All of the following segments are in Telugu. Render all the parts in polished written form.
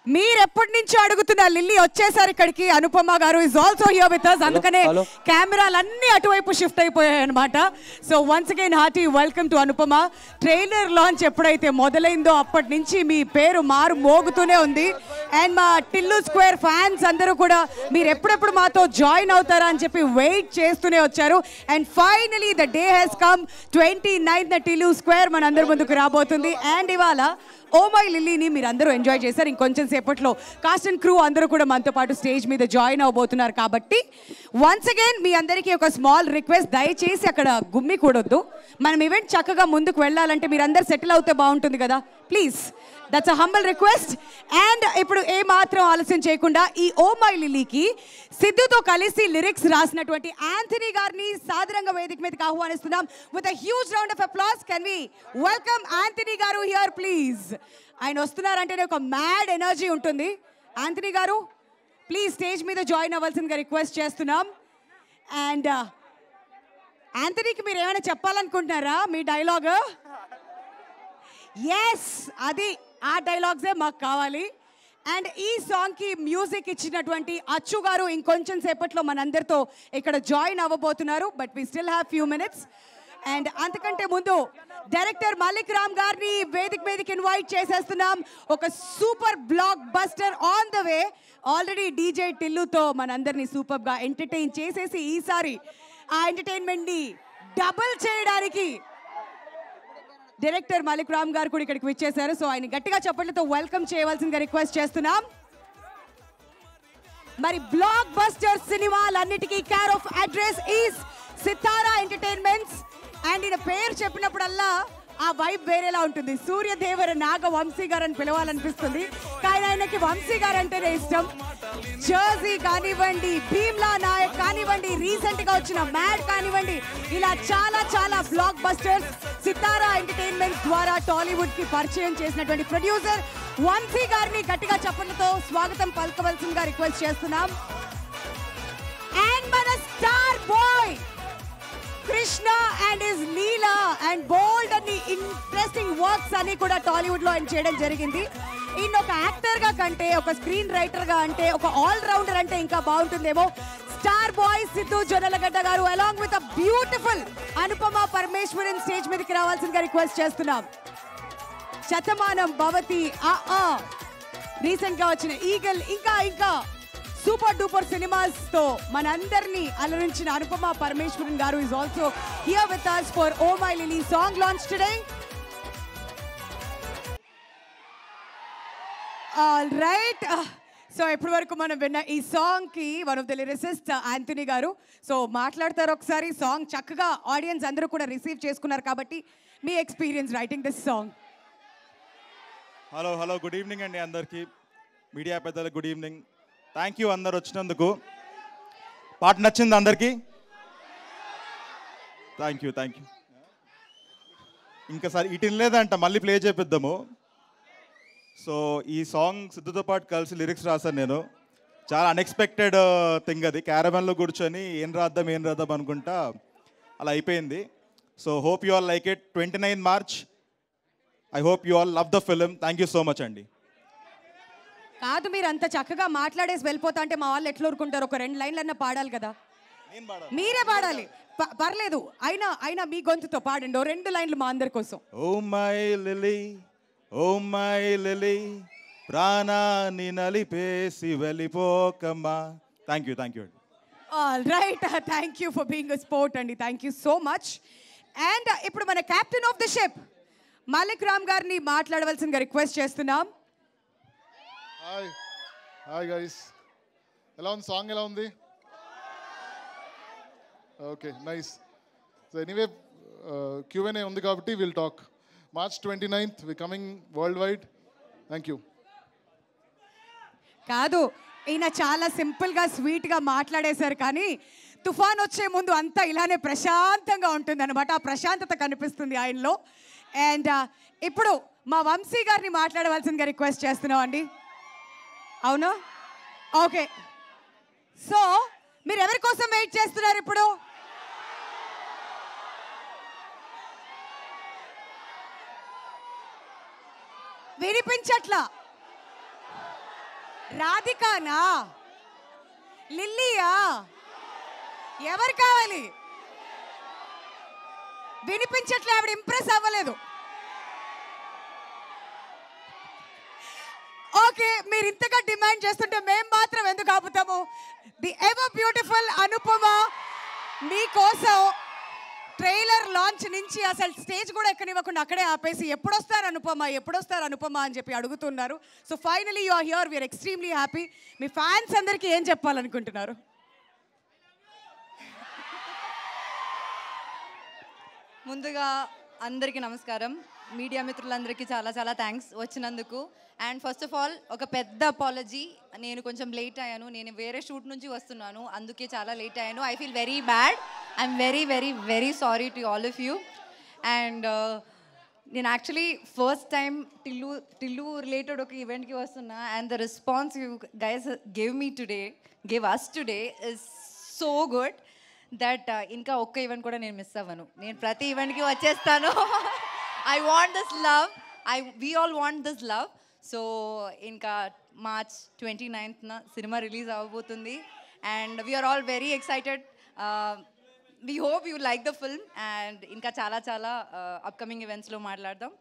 మీరు ఎప్పటి నుంచి అడుగుతున్నా లిల్లీ వచ్చేసారు ఇక్కడికి. అనుపమ గారు is also here with us. అందుకనే కెమెరాలన్నీ అటువైపు షిఫ్ట్ అయిపోయాయి అన్నమాట. So once again hearty welcome to Anupama. Trailer launch ఎప్పుడైతే మొదలైందో అప్పటి నుంచి మీ పేరు మారు మోగుతూనే ఉంది. అండ్ మా టిల్లు స్క్వేర్ ఫ్యాన్స్ అందరూ కూడా మీరు ఎప్పుడెప్పుడు మాతో జాయిన్ అవుతారా అని చెప్పి వెయిట్ చేస్తూనే వచ్చారు. And finally the day has come. 29th Tillu square మన అందరి ముందుకు రాబోతుంది. అండ్ ఇవాళ ఓ మై లిల్లీని మీరు అందరూ ఎంజాయ్ చేశారు. ఇంకొంచెం సేపట్లో కాస్ట్ అండ్ క్రూ అందరూ కూడా మనతో పాటు స్టేజ్ మీద జాయిన్ అవబోతున్నారు. కాబట్టి వన్స్ అగైన్ మీ అందరికీ ఒక స్మాల్ రిక్వెస్ట్, దయచేసి అక్కడ గుమ్మి కూడొద్దు. మనం ఈవెంట్ చక్కగా ముందుకు వెళ్ళాలంటే మీరు అందరు సెటిల్ అవుతే బాగుంటుంది కదా, please. That's a humble request. And ఇప్పుడు ఏ మాత్రం ఆలస్యం చేయకుండా ఈ ఓ మై లిల్లీకి సిద్ధుతో కలిసి లిరిక్స్ రాసినటువంటి యాంథనీ గారిని సాదరంగా వేదిక మీదకి ఆహ్వానిస్తున్నాం. With a huge round of applause can we welcome Anthony గారు హియర్ ప్లీజ్. ఆయన వస్తున్నారంటేనే ఒక మ్యాడ్ ఎనర్జీ ఉంటుంది. యాంథనీ గారు ప్లీజ్ స్టేజ్ మీద జాయిన్ అవ్వాల్సిందిగా రిక్వెస్ట్ చేస్తున్నాం. అండ్ యాంథనీకి మీరు ఏమైనా చెప్పాలనుకుంటున్నారా మీ డైలాగ్? ఎస్, అది ఆ డైలాగ్సే మాకు కావాలి. అండ్ ఈ సాంగ్కి మ్యూజిక్ ఇచ్చినటువంటి అచ్చు గారు ఇంకొంచెం సేపట్లో మనందరితో ఇక్కడ జాయిన్ అవ్వబోతున్నారు. But we still have few minutes. And అంతకంటే ముందు డైరెక్టర్ మలిక్ రామ్ గారిని వేదిక మీదకి ఇన్వైట్ చేసేస్తున్నాం. ఒక super blockbuster on the way. Already DJ టిల్లుతో మనందరినీ సూపర్గా ఎంటర్టైన్ చేసేసి ఈసారి ఆ ఎంటర్టైన్మెంట్ని డబుల్ చేయడానికి డైరెక్టర్ మలిక్ రామ్ గారు కూడా ఇక్కడికి విచ్చేశారు. సో ఆయన గట్టిగా చప్పట్లతో వెల్కమ్ చేయవలసిందిగా రిక్వెస్ట్ చేస్తున్నాం. మరి బ్లాక్ బస్టర్ సినిమాలన్నిటికీ care of address is Sithara Entertainments. And ఈయన పేరు చెప్పినప్పుడల్లా ఆ వైబ్ వేరేలా ఉంటుంది. సూర్యదేవర నాగ వంశీ గారు అని పిలవాలనిపిస్తుంది, కానీ ఆయనకి వంశీ గారు అంటేనే ఇష్టం. జర్సీ కానివ్వండి, భీమ్లా నాయక్ కానివ్వండి, రీసెంట్ గా వచ్చిన మ్యాడ్ కానివ్వండి, ఇలా చాలా చాలా బ్లాక్ బస్టర్స్ సితారా ఎంటర్టైన్మెంట్స్ ద్వారా టాలీవుడ్ కి పరిచయం చేసినటువంటి ప్రొడ్యూసర్ వంశీ గారిని గట్టిగా చప్పట్లతో స్వాగతం పలకవలసిందిగా రిక్వెస్ట్ చేస్తున్నాం. అండ్ మన star boy Krishna and his Leela and bold అన్ని ఇంట్రెస్టింగ్ వర్క్స్ అన్ని కూడా టాలీవుడ్ లో ఆయన చేయడం జరిగింది. ఈయన ఒక యాక్టర్ గా కంటే, ఒక స్క్రీన్ రైటర్ గా అంటే, ఒక ఆల్ రౌండర్ అంటే ఇంకా బాగుంటుందేమో. స్టార్ బాయ్ సిద్ధు జొన్నలగడ్డ గారు along with a beautiful Anupama Parameswaran stage మీదకి రావాల్సిందిగా రిక్వెస్ట్ చేస్తున్నాం. శతమానం భవతి, రీసెంట్ గా వచ్చిన ఈగల్, ఇంకా ఇంకా సూపర్ డూపర్ సినిమాస్ తో మనందరినీ అలరించిన అనుపమ పరమేశ్వరన్ గారు is also here with us for Oh My Lily song launch today. All right. So ఇప్పటి వరకు మనం విన్న ఈ సాంగ్ కి one of the lyricist Anthony గారు సో మాట్లాడతారు ఒకసారి. సాంగ్ చక్కగా ఆడియన్స్ అందరూ కూడా రిసీవ్ చేసుకున్నారు కాబట్టి మీ experience writing this song. Hello good evening అండి అందరికీ, మీడియా పెద్దలకు గుడ్ ఈవినింగ్. థ్యాంక్ యూ అందరు వచ్చినందుకు. పాట నచ్చింది అందరికీ? Thank you. ఇంకా సార్ ఇటు లేదంట, మళ్ళీ ప్లే చేపిద్దాము. సో ఈ సాంగ్ సిద్ధుతో పాటు కలిసి లిరిక్స్ రాశాను నేను. చాలా అన్ఎక్స్పెక్టెడ్ థింగ్ అది. క్యారవన్లో కూర్చొని ఏం రాద్దాం అనుకుంటా అలా అయిపోయింది. So hope you all like it. 29 March. I hope you all love the film. Thank you so much అండి. కాదు, మీరు అంత చక్కగా మాట్లాడేసి వెళ్ళిపోతా అంటే మా వాళ్ళు ఎట్లా ఊరుకుంటారు? ఒక 2 లైన్లన్నా పాడాలి కదా. మీరే పాడాలి, పర్లేదు. అయినా మీ గొంతుతో పాడండి 2 లైన్లు మా అందరి కోసం. Oh my Lily, oh my Lily, ప్రాణాన్ని నలిపేసి వెళ్ళిపోకమ్మా. Thank you. All right, thank you for being a sport అండి. Thank you so much. And ఇప్పుడు మన captain of the ship Mallik Ram గారిని మాట్లాడవలసిందిగా రిక్వెస్ట్ చేస్తున్నాం. హాయ్ గైస్, ఎలా ఉంది సాంగ్? ఎలా ఉంది? Okay, nice. So anyway Q&A ఉంది కాబట్టి will talk. March 29th we coming worldwide. Thank you. కాదు, ఈయన చాలా సింపుల్గా స్వీట్గా మాట్లాడేశారు, కానీ తుఫాన్ వచ్చే ముందు అంతా ఇలానే ప్రశాంతంగా ఉంటుంది అనమాట. ఆ ప్రశాంతత కనిపిస్తుంది ఆయనలో. అండ్ ఇప్పుడు మా వంశీ గారిని మాట్లాడవలసిందిగా రిక్వెస్ట్ చేస్తున్నాం అండి. అవును, ఓకే. సో మీరు ఎవరి కోసం వెయిట్ చేస్తున్నారు ఇప్పుడు? వినిపించట్లా. రాధికానా, లిల్లీయా, ఎవరు కావాలి? వినిపించట్లే, ఆవిడ ఇంప్రెస్ అవ్వలేదు. ఓకే, మీరు ఇంతగా డిమాండ్ చేస్తుంటే మేము మాత్రం ఎందుకు ఆపుతాము? ది ఎవర్ బ్యూటిఫుల్ అనుపమ మీకోసం ట్రైలర్ లాంచ్ నుంచి అసలు స్టేజ్ కూడా ఎక్కనివ్వకుండా అక్కడే ఆపేసి ఎప్పుడొస్తారు అనుపమ అని చెప్పి అడుగుతున్నారు. So finally you are here, we're extremely happy. మీ ఫ్యాన్స్ అందరికీ ఏం చెప్పాలనుకుంటున్నారు? ముందుగా అందరికీ నమస్కారం. మీడియా మిత్రులందరికీ చాలా చాలా థ్యాంక్స్ వచ్చినందుకు. అండ్ ఫస్ట్ ఆఫ్ ఆల్ ఒక పెద్ద అపాలజీ, నేను కొంచెం లేట్ అయ్యాను. నేను వేరే షూట్ నుంచి వస్తున్నాను, అందుకే చాలా లేట్ అయ్యాను. I feel very bad. I'm very very very sorry to all of you. And నేను actually first time Tillu related ఒక ఈవెంట్కి వస్తున్నా. And the response you guys gave us today is so good that ఇంకా ఒక్క ఈవెంట్ కూడా నేను మిస్ అవ్వను. నేను ప్రతి ఈవెంట్కి వచ్చేస్తాను. I want this love, we all want this love. So ఇంకా మార్చ్ 29న సినిమా రిలీజ్ అవ్వబోతుంది. And we're all very excited. We hope you like the film. And ఇంకా చాలా చాలా అప్కమింగ్ ఈవెంట్స్లో మాట్లాడదాం.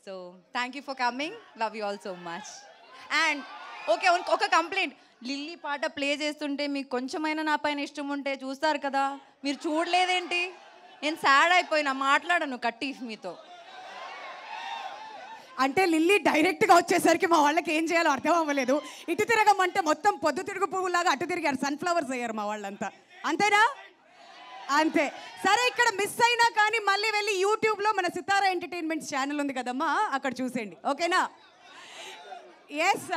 So thank you for coming, love you all so much. And okay, ఒక కంప్లైంట్, లిల్లీ పాట ప్లే చేస్తుంటే మీకు కొంచెమైనా నా పైన ఇష్టం ఉంటే చూస్తారు కదా, మీరు చూడలేదేంటి? నేను సాడ్ అయిపోయినా, మాట్లాడను కట్టి మీతో. అంటే లిల్లీ డైరెక్ట్గా వచ్చేసరికి మా వాళ్ళకి ఏం చేయాలో అర్థం అవ్వలేదు. ఇటు తిరగమంటే మొత్తం పొద్దు తిరుగు పువ్వులాగా అటు తిరిగారు, సన్ఫ్లవర్స్ అయ్యారు మా వాళ్ళంతా. అంతేనా? అంతే. సరే, ఇక్కడ మిస్ అయినా కానీ మళ్ళీ వెళ్ళి యూట్యూబ్లో మన సితారా ఎంటర్టైన్మెంట్స్ ఛానల్ ఉంది కదమ్మా, అక్కడ చూసేయండి. ఓకేనా? ఎస్,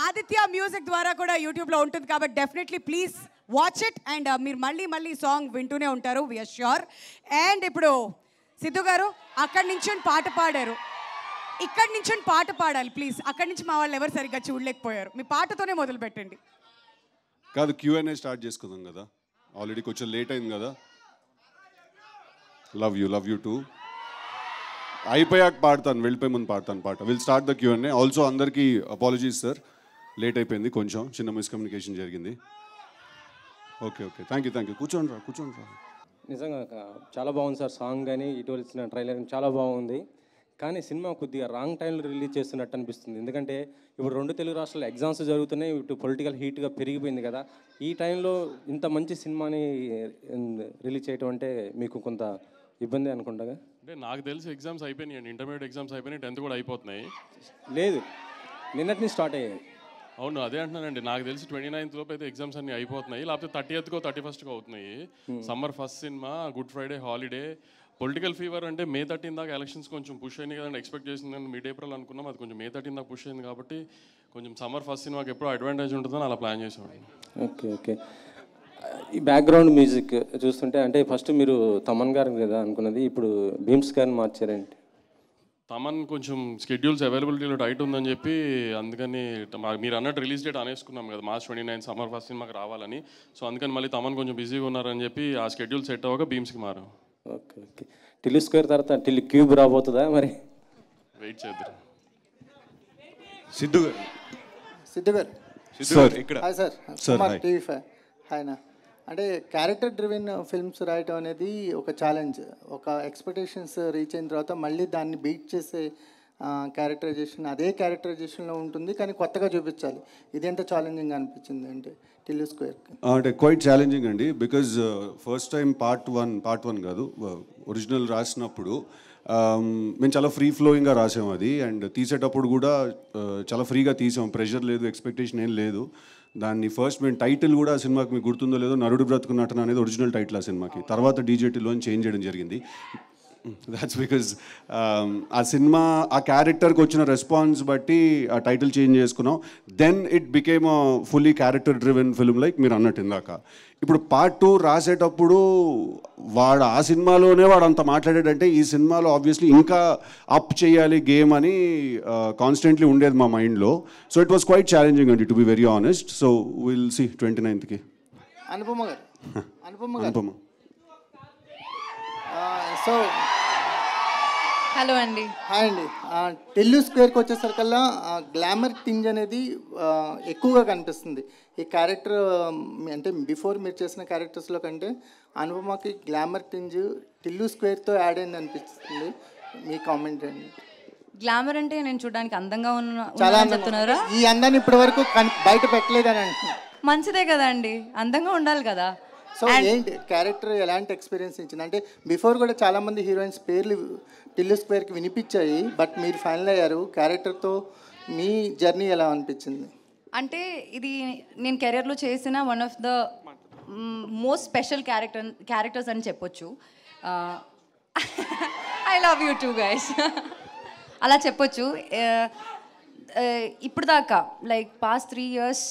ఆదిత్య మ్యూజిక్ ద్వారా కూడా యూట్యూబ్లో ఉంటుంది కాబట్టి definitely please watch it. And మీరు మళ్ళీ సాంగ్ వింటూనే ఉంటారు, వీఆర్ ష్యూర్. అండ్ ఇప్పుడు సిద్ధు గారు అక్కడి నుంచి పాట పాడారు, ఇక్కడి నుంచి పాట పాడాలి ప్లీజ్. అక్కడి నుంచి మా వాళ్ళు ఎవరు సరిగ్గా చూడలేకపోయారు. మీ పాటతోనే మొదలు పెట్టండి. కాదు, Q&A స్టార్ట్ చేసుకుందాం కదా, ఆల్రెడీ కొంచెం లేట్ అయింది కదా. లవ్ యూ టూ అయిపోయాక పాడతాను, వెళ్ళిపోయి ముందు పాడతాను పాట. Will start the Q&A. Also అందరికీ అపాలజీస్ సార్, లేట్ అయిపోయింది, కొంచెం చిన్న మిస్కమ్యూనికేషన్ జరిగింది. Okay thank you. కూర్చోండి రా. నిజంగా చాలా బాగుంది సార్. సాంగ్ కానీ ఇటీవల ఇచ్చిన ట్రైలర్ చాలా బాగుంది. కానీ సినిమా కొద్దిగా రాంగ్ టైంలో రిలీజ్ చేస్తున్నట్టు అనిపిస్తుంది. ఎందుకంటే ఇప్పుడు 2 తెలుగు రాష్ట్రాల్లో ఎగ్జామ్స్ జరుగుతున్నాయి, ఇటు పొలిటికల్ హీట్గా పెరిగిపోయింది కదా. ఈ టైంలో ఇంత మంచి సినిమాని రిలీజ్ చేయడం అంటే మీకు కొంత ఇబ్బంది అనుకుంటాగా? అంటే నాకు తెలిసి ఎగ్జామ్స్ అయిపోయినాయి, ఇంటర్మీడియట్ ఎగ్జామ్స్ అయిపోయినాయి, 10th కూడా అయిపోతున్నాయి. లేదు, నిన్నటిని స్టార్ట్ అయ్యాయి. అవును, అదే అంటున్నానండి. నాకు తెలిసి 29th లోపు అయితే ఎగ్జామ్స్ అన్ని అయిపోతున్నాయి, లేకపోతే 30th 31st అవుతున్నాయి. Summer first cinema, good Friday holiday, political fever అంటే May 13 దాకా ఎలక్షన్స్ కొంచెం పుష్ అయినాయి కదండి. ఎక్స్పెక్ట్ చేసింది మిడ్ ఏప్రిల్ అనుకున్నాం, అది కొంచెం May 13 దాకా పుష్ అయింది కాబట్టి కొంచెం సమ్మర్ ఫస్ట్ సినిమాకి ఎప్పుడో అడ్వాంటేజ్ ఉంటుందని అలా ప్లాన్ చేసామండి. ఓకే. ఈ బ్యాక్గ్రౌండ్ మ్యూజిక్ చూస్తుంటే అంటే ఫస్ట్ మీరు తమన్ గారు కదా అనుకున్నది, ఇప్పుడు భీమ్స్ గారిని మార్చారండి. తమన్ కొంచెం స్కెడ్యూల్స్ అవైలబిలిటీలో టైట్ ఉందని చెప్పి, అందుకని మీరు అన్నట్టు రిలీజ్ డేట్ అనేసుకున్నాం కదా, March 29 సమ్మర్ ఫస్ట్ సినిమాకి రావాలని. సో అందుకని మళ్ళీ తమన్ కొంచెం బిజీగా ఉన్నారని చెప్పి ఆ స్కెడ్యూల్ సెట్ అవ్వక భీమ్స్కి మారాం. ఓకే. టిల్లు స్క్వేర్ తర్వాత టిల్లు క్యూబ్ రాబోతుందా మరి? వెయిట్ చేద్దాం. సిద్ధు గారు ఇక్కడ. Hi sir, Kumar TV5. హాయ్నా. అంటే క్యారెక్టర్ డ్రివెన్ ఫిల్మ్స్ రాయటం అనేది ఒక ఛాలెంజ్. ఒక ఎక్స్పెక్టేషన్స్ రీచ్ అయిన తర్వాత మళ్ళీ దాన్ని బీట్ చేసే క్యారెక్టరైజేషన్ అదే క్యారెక్టరైజేషన్లో ఉంటుంది, కానీ కొత్తగా చూపించాలి. ఇది ఎంత ఛాలెంజింగ్ అనిపించింది అంటే టిల్లు స్క్వేర్కి? అంటే క్వైట్ ఛాలెంజింగ్ అండి, because first time part one కాదు, ఒరిజినల్ రాసినప్పుడు మేము చాలా ఫ్రీ ఫ్లోయింగ్గా రాసాం అది. అండ్ తీసేటప్పుడు కూడా చాలా ఫ్రీగా తీసాం, ప్రెషర్ లేదు, ఎక్స్పెక్టేషన్ ఏం లేదు. దాన్ని ఫస్ట్ మేము టైటిల్ కూడా సినిమాకి మీకు గుర్తుందో లేదో, నరుడు బ్రతుకు నటన అనేది ఒరిజినల్ టైటిల్ ఆ సినిమాకి. తర్వాత DJTలో చేంజ్ చేయడం జరిగింది. దాట్స్ బికాజ్ ఆ సినిమా ఆ క్యారెక్టర్కి వచ్చిన రెస్పాన్స్ బట్టి ఆ టైటిల్ చేంజ్ చేసుకున్నాం. Then it became fully character driven film like మీరు అన్నట్టు ఇందాక. ఇప్పుడు పార్ట్ 2 రాసేటప్పుడు వాడు ఆ సినిమాలోనే వాడు అంత మాట్లాడాడంటే ఈ సినిమాలో ఆబ్వియస్లీ ఇంకా అప్ చేయాలి గేమ్ అని కాన్స్టెంట్లీ ఉండేది మా మైండ్లో. So it was quite challenging అండి, to be very honest. So will see 29th Anupama garu. So hello అండి. హాయ్ అండి. టిల్లు స్క్వేర్కి వచ్చేసరికల్లా గ్లామర్ టింజ్ అనేది ఎక్కువగా కనిపిస్తుంది ఈ క్యారెక్టర్. అంటే బిఫోర్ మీరు చేసిన క్యారెక్టర్స్లో కంటే అనుపమకి గ్లామర్ టింజ్ టిల్లు స్క్వేర్తో యాడ్ అయింది అనిపిస్తుంది. మీ కామెంట్ అండి. గ్లామర్ అంటే నేను చూడడానికి అందంగా చాలా చెప్తున్నారా? ఈ అందాన్ని ఇప్పటి వరకు బయట పెట్టలేదని అంటున్నాను. మంచిదే కదా అండి, అందంగా ఉండాలి కదా. సో ఏంటి క్యారెక్టర్ ఎలాంటి ఎక్స్పీరియన్స్ ఇచ్చింది? అంటే బిఫోర్ కూడా చాలామంది హీరోయిన్స్ పేర్లు టిల్లు స్క్వేర్కి వినిపించాయి, బట్ మీరు ఫైనల్ అయ్యారు. క్యారెక్టర్తో మీ జర్నీ ఎలా అనిపించింది? అంటే ఇది నేను కెరియర్లో చేసిన one of the most special characters అని చెప్పొచ్చు. I love you two guys అలా చెప్పొచ్చు. ఇప్పుడు దాకా లైక్ పాస్ట్ 3 years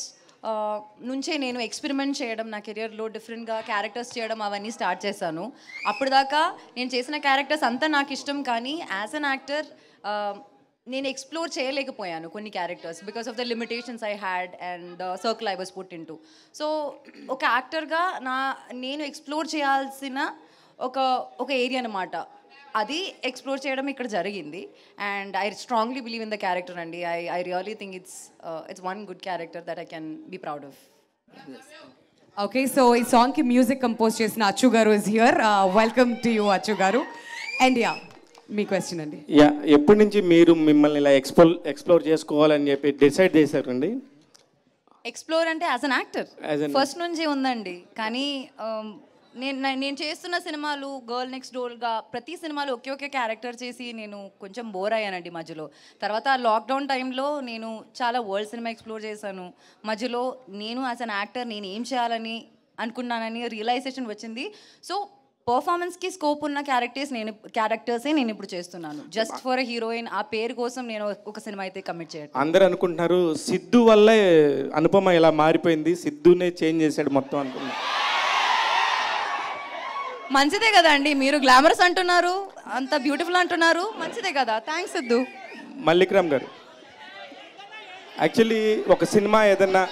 నుంచే నేను ఎక్స్పెరిమెంట్ చేయడం నా కెరియర్లో, డిఫరెంట్గా క్యారెక్టర్స్ చేయడం అవన్నీ స్టార్ట్ చేశాను. అప్పుడు దాకా నేను చేసిన క్యారెక్టర్స్ అంతా నాకు ఇష్టం, కానీ యాజ్ అన్ యాక్టర్ నేను ఎక్స్ప్లోర్ చేయలేకపోయాను కొన్ని characters because of the limitations I had and the circle I was put in to. So ఒక యాక్టర్గా నేను ఎక్స్ప్లోర్ చేయాల్సిన ఒక ఏరియా అనమాట, అది ఎక్స్ప్లోర్ చేయడం ఇక్కడ జరిగింది. And I strongly believe in the character అండి. I really think it's one good character that I can be proud of. Okay, so ఈ సాంగ్కి మ్యూజిక్ కంపోజ్ చేసిన Achu garu is here. Welcome to you Achu garu. And yeah, మీ క్వశ్చన్ అండి. యా, ఎప్పటి నుంచి మీరు మిమ్మల్ని ఇలా ఎక్స్ప్లోర్ చేసుకోవాలని చెప్పి డిసైడ్ చేశారండి? ఎక్స్ప్లోర్ అంటే యాజ్ అన్ యాక్టర్ ఫస్ట్ నుంచి ఉందండి, కానీ నేను చేస్తున్న సినిమాలు గర్ల్ నెక్స్ట్ డోర్గా ప్రతి సినిమాలో ఒకే క్యారెక్టర్ చేసి నేను కొంచెం బోర్ అయ్యానండి మధ్యలో. తర్వాత లాక్డౌన్ టైంలో నేను చాలా వరల్డ్ సినిమా ఎక్స్ప్లోర్ చేశాను. మధ్యలో నేను యాజ్ అన్ యాక్టర్ నేను ఏం చేయాలని అనుకున్నానని రియలైజేషన్ వచ్చింది. సో పర్ఫార్మెన్స్కి స్కోప్ ఉన్న క్యారెక్టర్సే నేను ఇప్పుడు చేస్తున్నాను. జస్ట్ ఫర్ ఎ హీరోయిన్ ఆ పేరు కోసం నేను ఒక సినిమా అయితే కమిట్ చేయను. అందరూ అనుకుంటున్నారు సిద్ధు వల్లే అనుపమ ఇలా మారిపోయింది, సిద్ధునే చేంజ్ చేశాడు మొత్తం అనుకున్నాను. మంచిదే కదా అండి, మీరు గ్లామరస్ అంటున్నారు, అంత బ్యూటిఫుల్ అంటున్నారు, మంచిదే కదా. థ్యాంక్స్ సిద్ధు. మల్లిక్రామ్ గారు, యాక్చువల్లీ ఒక సినిమా ఏదన్నా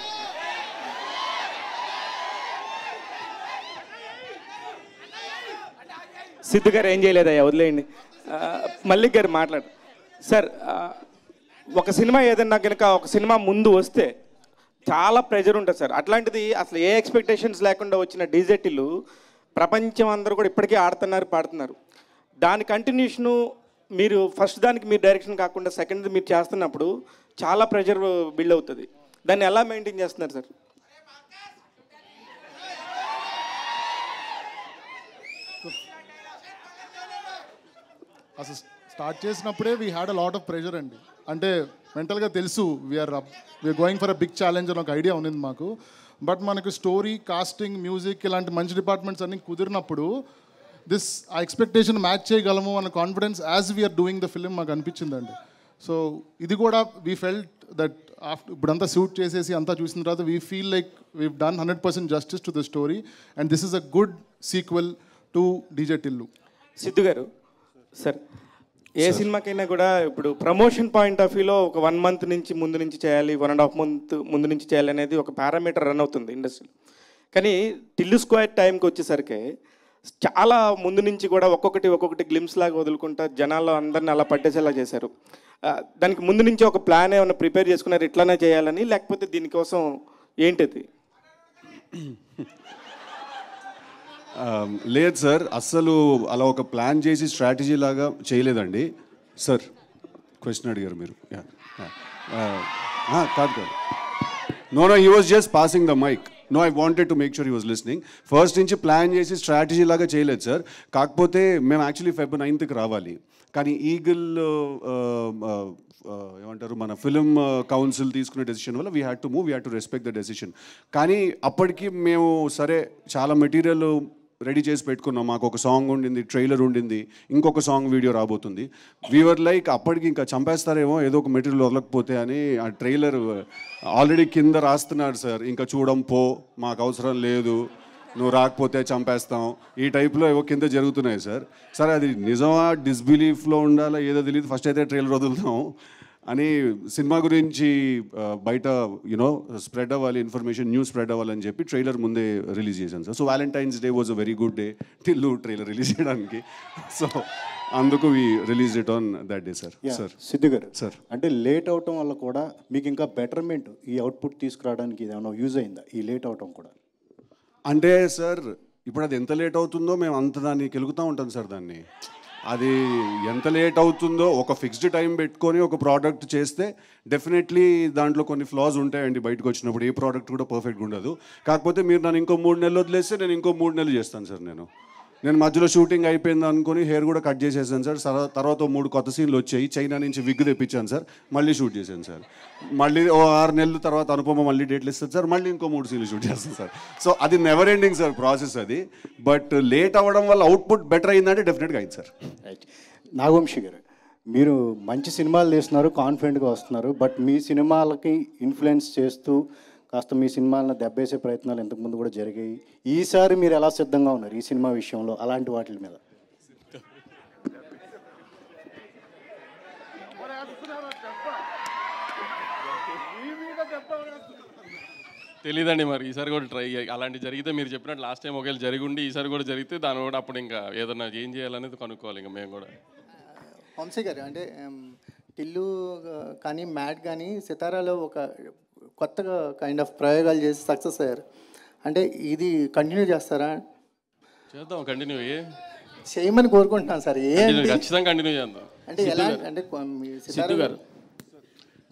సిద్ధు గారు ఏం చేయలేదయ్యా, వదిలేయండి. మల్లిక్ గారు మాట్లాడు సార్. ఒక సినిమా ఏదన్నా కనుక ఒక సినిమా ముందు వస్తే చాలా ప్రెజర్ ఉంటుంది సార్. అట్లాంటిది అసలు ఏ ఎక్స్పెక్టేషన్స్ లేకుండా వచ్చిన డీజెటిలు ప్రపంచం అందరూ కూడా ఇప్పటికీ ఆడుతున్నారు, పాడుతున్నారు. దాని కంటిన్యూషను మీరు ఫస్ట్ దానికి మీరు డైరెక్షన్ కాకుండా సెకండ్ మీరు చేస్తున్నప్పుడు చాలా ప్రెషర్ బిల్డ్ అవుతుంది. దాన్ని ఎలా మెయింటైన్ చేస్తున్నారు సార్? అసలు స్టార్ట్ చేసినప్పుడే we had a lot of pressure అండి. అంటే మెంటల్గా తెలుసు we're going for a big challenge అని ఒక ఐడియా ఉన్నింది మాకు. బట్ మనకు స్టోరీ, కాస్టింగ్, మ్యూజిక్ ఇలాంటి మంచి డిపార్ట్మెంట్స్ అన్నీ కుదిరినప్పుడు ఆ ఎక్స్పెక్టేషన్ మ్యాచ్ చేయగలము అన్న confidence as we're doing the film మాకు అనిపించిందండి. సో ఇది కూడా వీ ఫెల్ట్ దట్ ఇప్పుడంతా షూట్ చేసేసి అంతా చూసిన తర్వాత we feel like we've done 100% justice to the story and this is a good sequel to DJ Tillu. Siddhu గారు సార్, ఏ సినిమాకైనా కూడా ఇప్పుడు ప్రమోషన్ పాయింట్ ఆఫ్ వ్యూలో ఒక 1 month నుంచి ముందు నుంచి చేయాలి, 1.5 month ముందు నుంచి చేయాలి అనేది ఒక పారామీటర్ రన్ అవుతుంది ఇండస్ట్రీలో. కానీ టిల్లు స్క్వేర్ టైంకి వచ్చేసరికి చాలా ముందు నుంచి కూడా ఒక్కొక్కటి గ్లిమ్స్ లాగా వదులుకుంటా జనాల్లో అందరిని అలా పట్టేసేలా చేశారు. దానికి ముందు నుంచి ఒక ప్లాన్ ఏమైనా ప్రిపేర్ చేసుకున్నారు ఇట్లానే చేయాలని, లేకపోతే దీనికోసం ఏంటిది? లేదు సార్, అస్సలు అలా ఒక ప్లాన్ చేసి స్ట్రాటజీ లాగా చేయలేదండి సార్. క్వశ్చన్ అడిగారు మీరు. కాదు no he was just passing the mic. No, I wanted to make sure he was listening. First నుంచి ప్లాన్ చేసి స్ట్రాటజీ లాగా చేయలేదు సార్. కాకపోతే మేము యాక్చువల్లీ Feb 9th రావాలి, కానీ ఈగిల్ ఏమంటారు మన ఫిల్మ్ కౌన్సిల్ తీసుకునే డెసిషన్ వల్ల we had to move, we had to respect the decision. కానీ అప్పటికి మేము సరే చాలా మెటీరియల్ రెడీ చేసి పెట్టుకున్నాం. మాకు ఒక సాంగ్ ఉండింది, ట్రైలర్ ఉండింది, ఇంకొక సాంగ్ వీడియో రాబోతుంది. వీఆర్ లైక్ అప్పటికి ఇంకా చంపేస్తారేమో ఏదో ఒక మెటీరియల్ వదలకపోతే అని ఆ ట్రైలర్ ఆల్రెడీ కింద రాస్తున్నాడు సార్. ఇంకా చూడం పో, మాకు అవసరం లేదు, నువ్వు రాకపోతే చంపేస్తాం, ఈ టైప్లో ఏవో కింద జరుగుతున్నాయి సార్. సరే అది నిజమా డిస్బిలీఫ్లో ఉండాలా ఏదో తెలియదు, ఫస్ట్ అయితే ట్రైలర్ వదులుతాం అని సినిమా గురించి బయట యూనో స్ప్రెడ్ అవ్వాలి, ఇన్ఫర్మేషన్ న్యూస్ స్ప్రెడ్ అవ్వాలని చెప్పి ట్రైలర్ ముందే రిలీజ్ చేశాను sir. So Valentine's day was a very good day Tillu trailer release చేయడానికి. సో అందుకు we release it on that day sir. Sir Siddhu గారు సార్, అంటే లేట్ అవటం వల్ల కూడా మీకు ఇంకా బెటర్మెంట్ ఈ అవుట్పుట్ తీసుకురావడానికి ఏమైనా యూజ్ అయిందా ఈ లేట్ అవటం కూడా? అంటే సార్ ఇప్పుడు అది ఎంత లేట్ అవుతుందో మేము అంత దాన్ని కెలుగుతూ ఉంటాం సార్. దాన్ని అది ఎంత లేట్ అవుతుందో ఒక ఫిక్స్డ్ టైం పెట్టుకొని ఒక ప్రోడక్ట్ చేస్తే డెఫినెట్లీ దాంట్లో కొన్ని ఫ్లాస్ ఉంటాయండి. బయటకు వచ్చినప్పుడు ఏ ప్రోడక్ట్ కూడా పర్ఫెక్ట్గా ఉండదు. కాకపోతే మీరు నన్ను ఇంకో 3 నెలలు వదిలేస్తే నేను ఇంకో 3 నెలలు చేస్తాను సార్. నేను మధ్యలో షూటింగ్ అయిపోయింది అనుకుని హెయిర్ కూడా కట్ చేసేసాను సార్. తర్వాత 3 కొత్త సీన్లు వచ్చాయి. చైనా నుంచి విగ్ తెప్పించాను సార్. మళ్ళీ షూట్ చేశాను సార్. మళ్ళీ 6 నెలల తర్వాత అనుపమ మళ్ళీ డేట్లు ఇస్తుంది సార్. మళ్ళీ ఇంకో 3 సీన్లు షూట్ చేస్తాను సార్. సో అది నెవర్ ఎండింగ్ సార్ ప్రాసెస్ అది. బట్ లేట్ అవ్వడం వల్ల అవుట్పుట్ బెటర్ అయిందంటే డెఫినెట్గా అయింది సార్. నాగవంశి గారు, మీరు మంచి సినిమాలు తీస్తున్నారు, కాన్ఫిడెంట్గా వస్తున్నారు. బట్ మీ సినిమాలకి ఇన్ఫ్లుయెన్స్ చేస్తూ కాస్త మీ సినిమాలను దెబ్బేసే ప్రయత్నాలు ఇంతకుముందు కూడా జరిగాయి. ఈసారి మీరు ఎలా సిద్ధంగా ఉన్నారు ఈ సినిమా విషయంలో అలాంటి వాటి మీద? తెలీదండి మరి. ఈసారి కూడా ట్రై అలాంటి జరిగితే మీరు చెప్పినట్టు లాస్ట్ టైం ఒకవేళ జరిగి ఉండి ఈసారి కూడా జరిగితే దాని కూడా అప్పుడు ఇంకా ఏదన్నా ఏం చేయాలనేది కనుక్కోవాలి ఇంకా మేము కూడా. వంశీ గారు, అంటే టిల్లు కానీ మ్యాట్ కానీ సితారాలో ఒక కొత్తగా కైండ్ ఆఫ్ ప్రయోగాలు చేసి సక్సెస్ అయ్యారు. అంటే ఇది కంటిన్యూ చేస్తారా? చేద్దాం, కంటిన్యూ చేయమని కోరుకుంటున్నాను సార్. ఖచ్చితంగా కంటిన్యూ చేద్దాం. అంటే ఎలా అంటే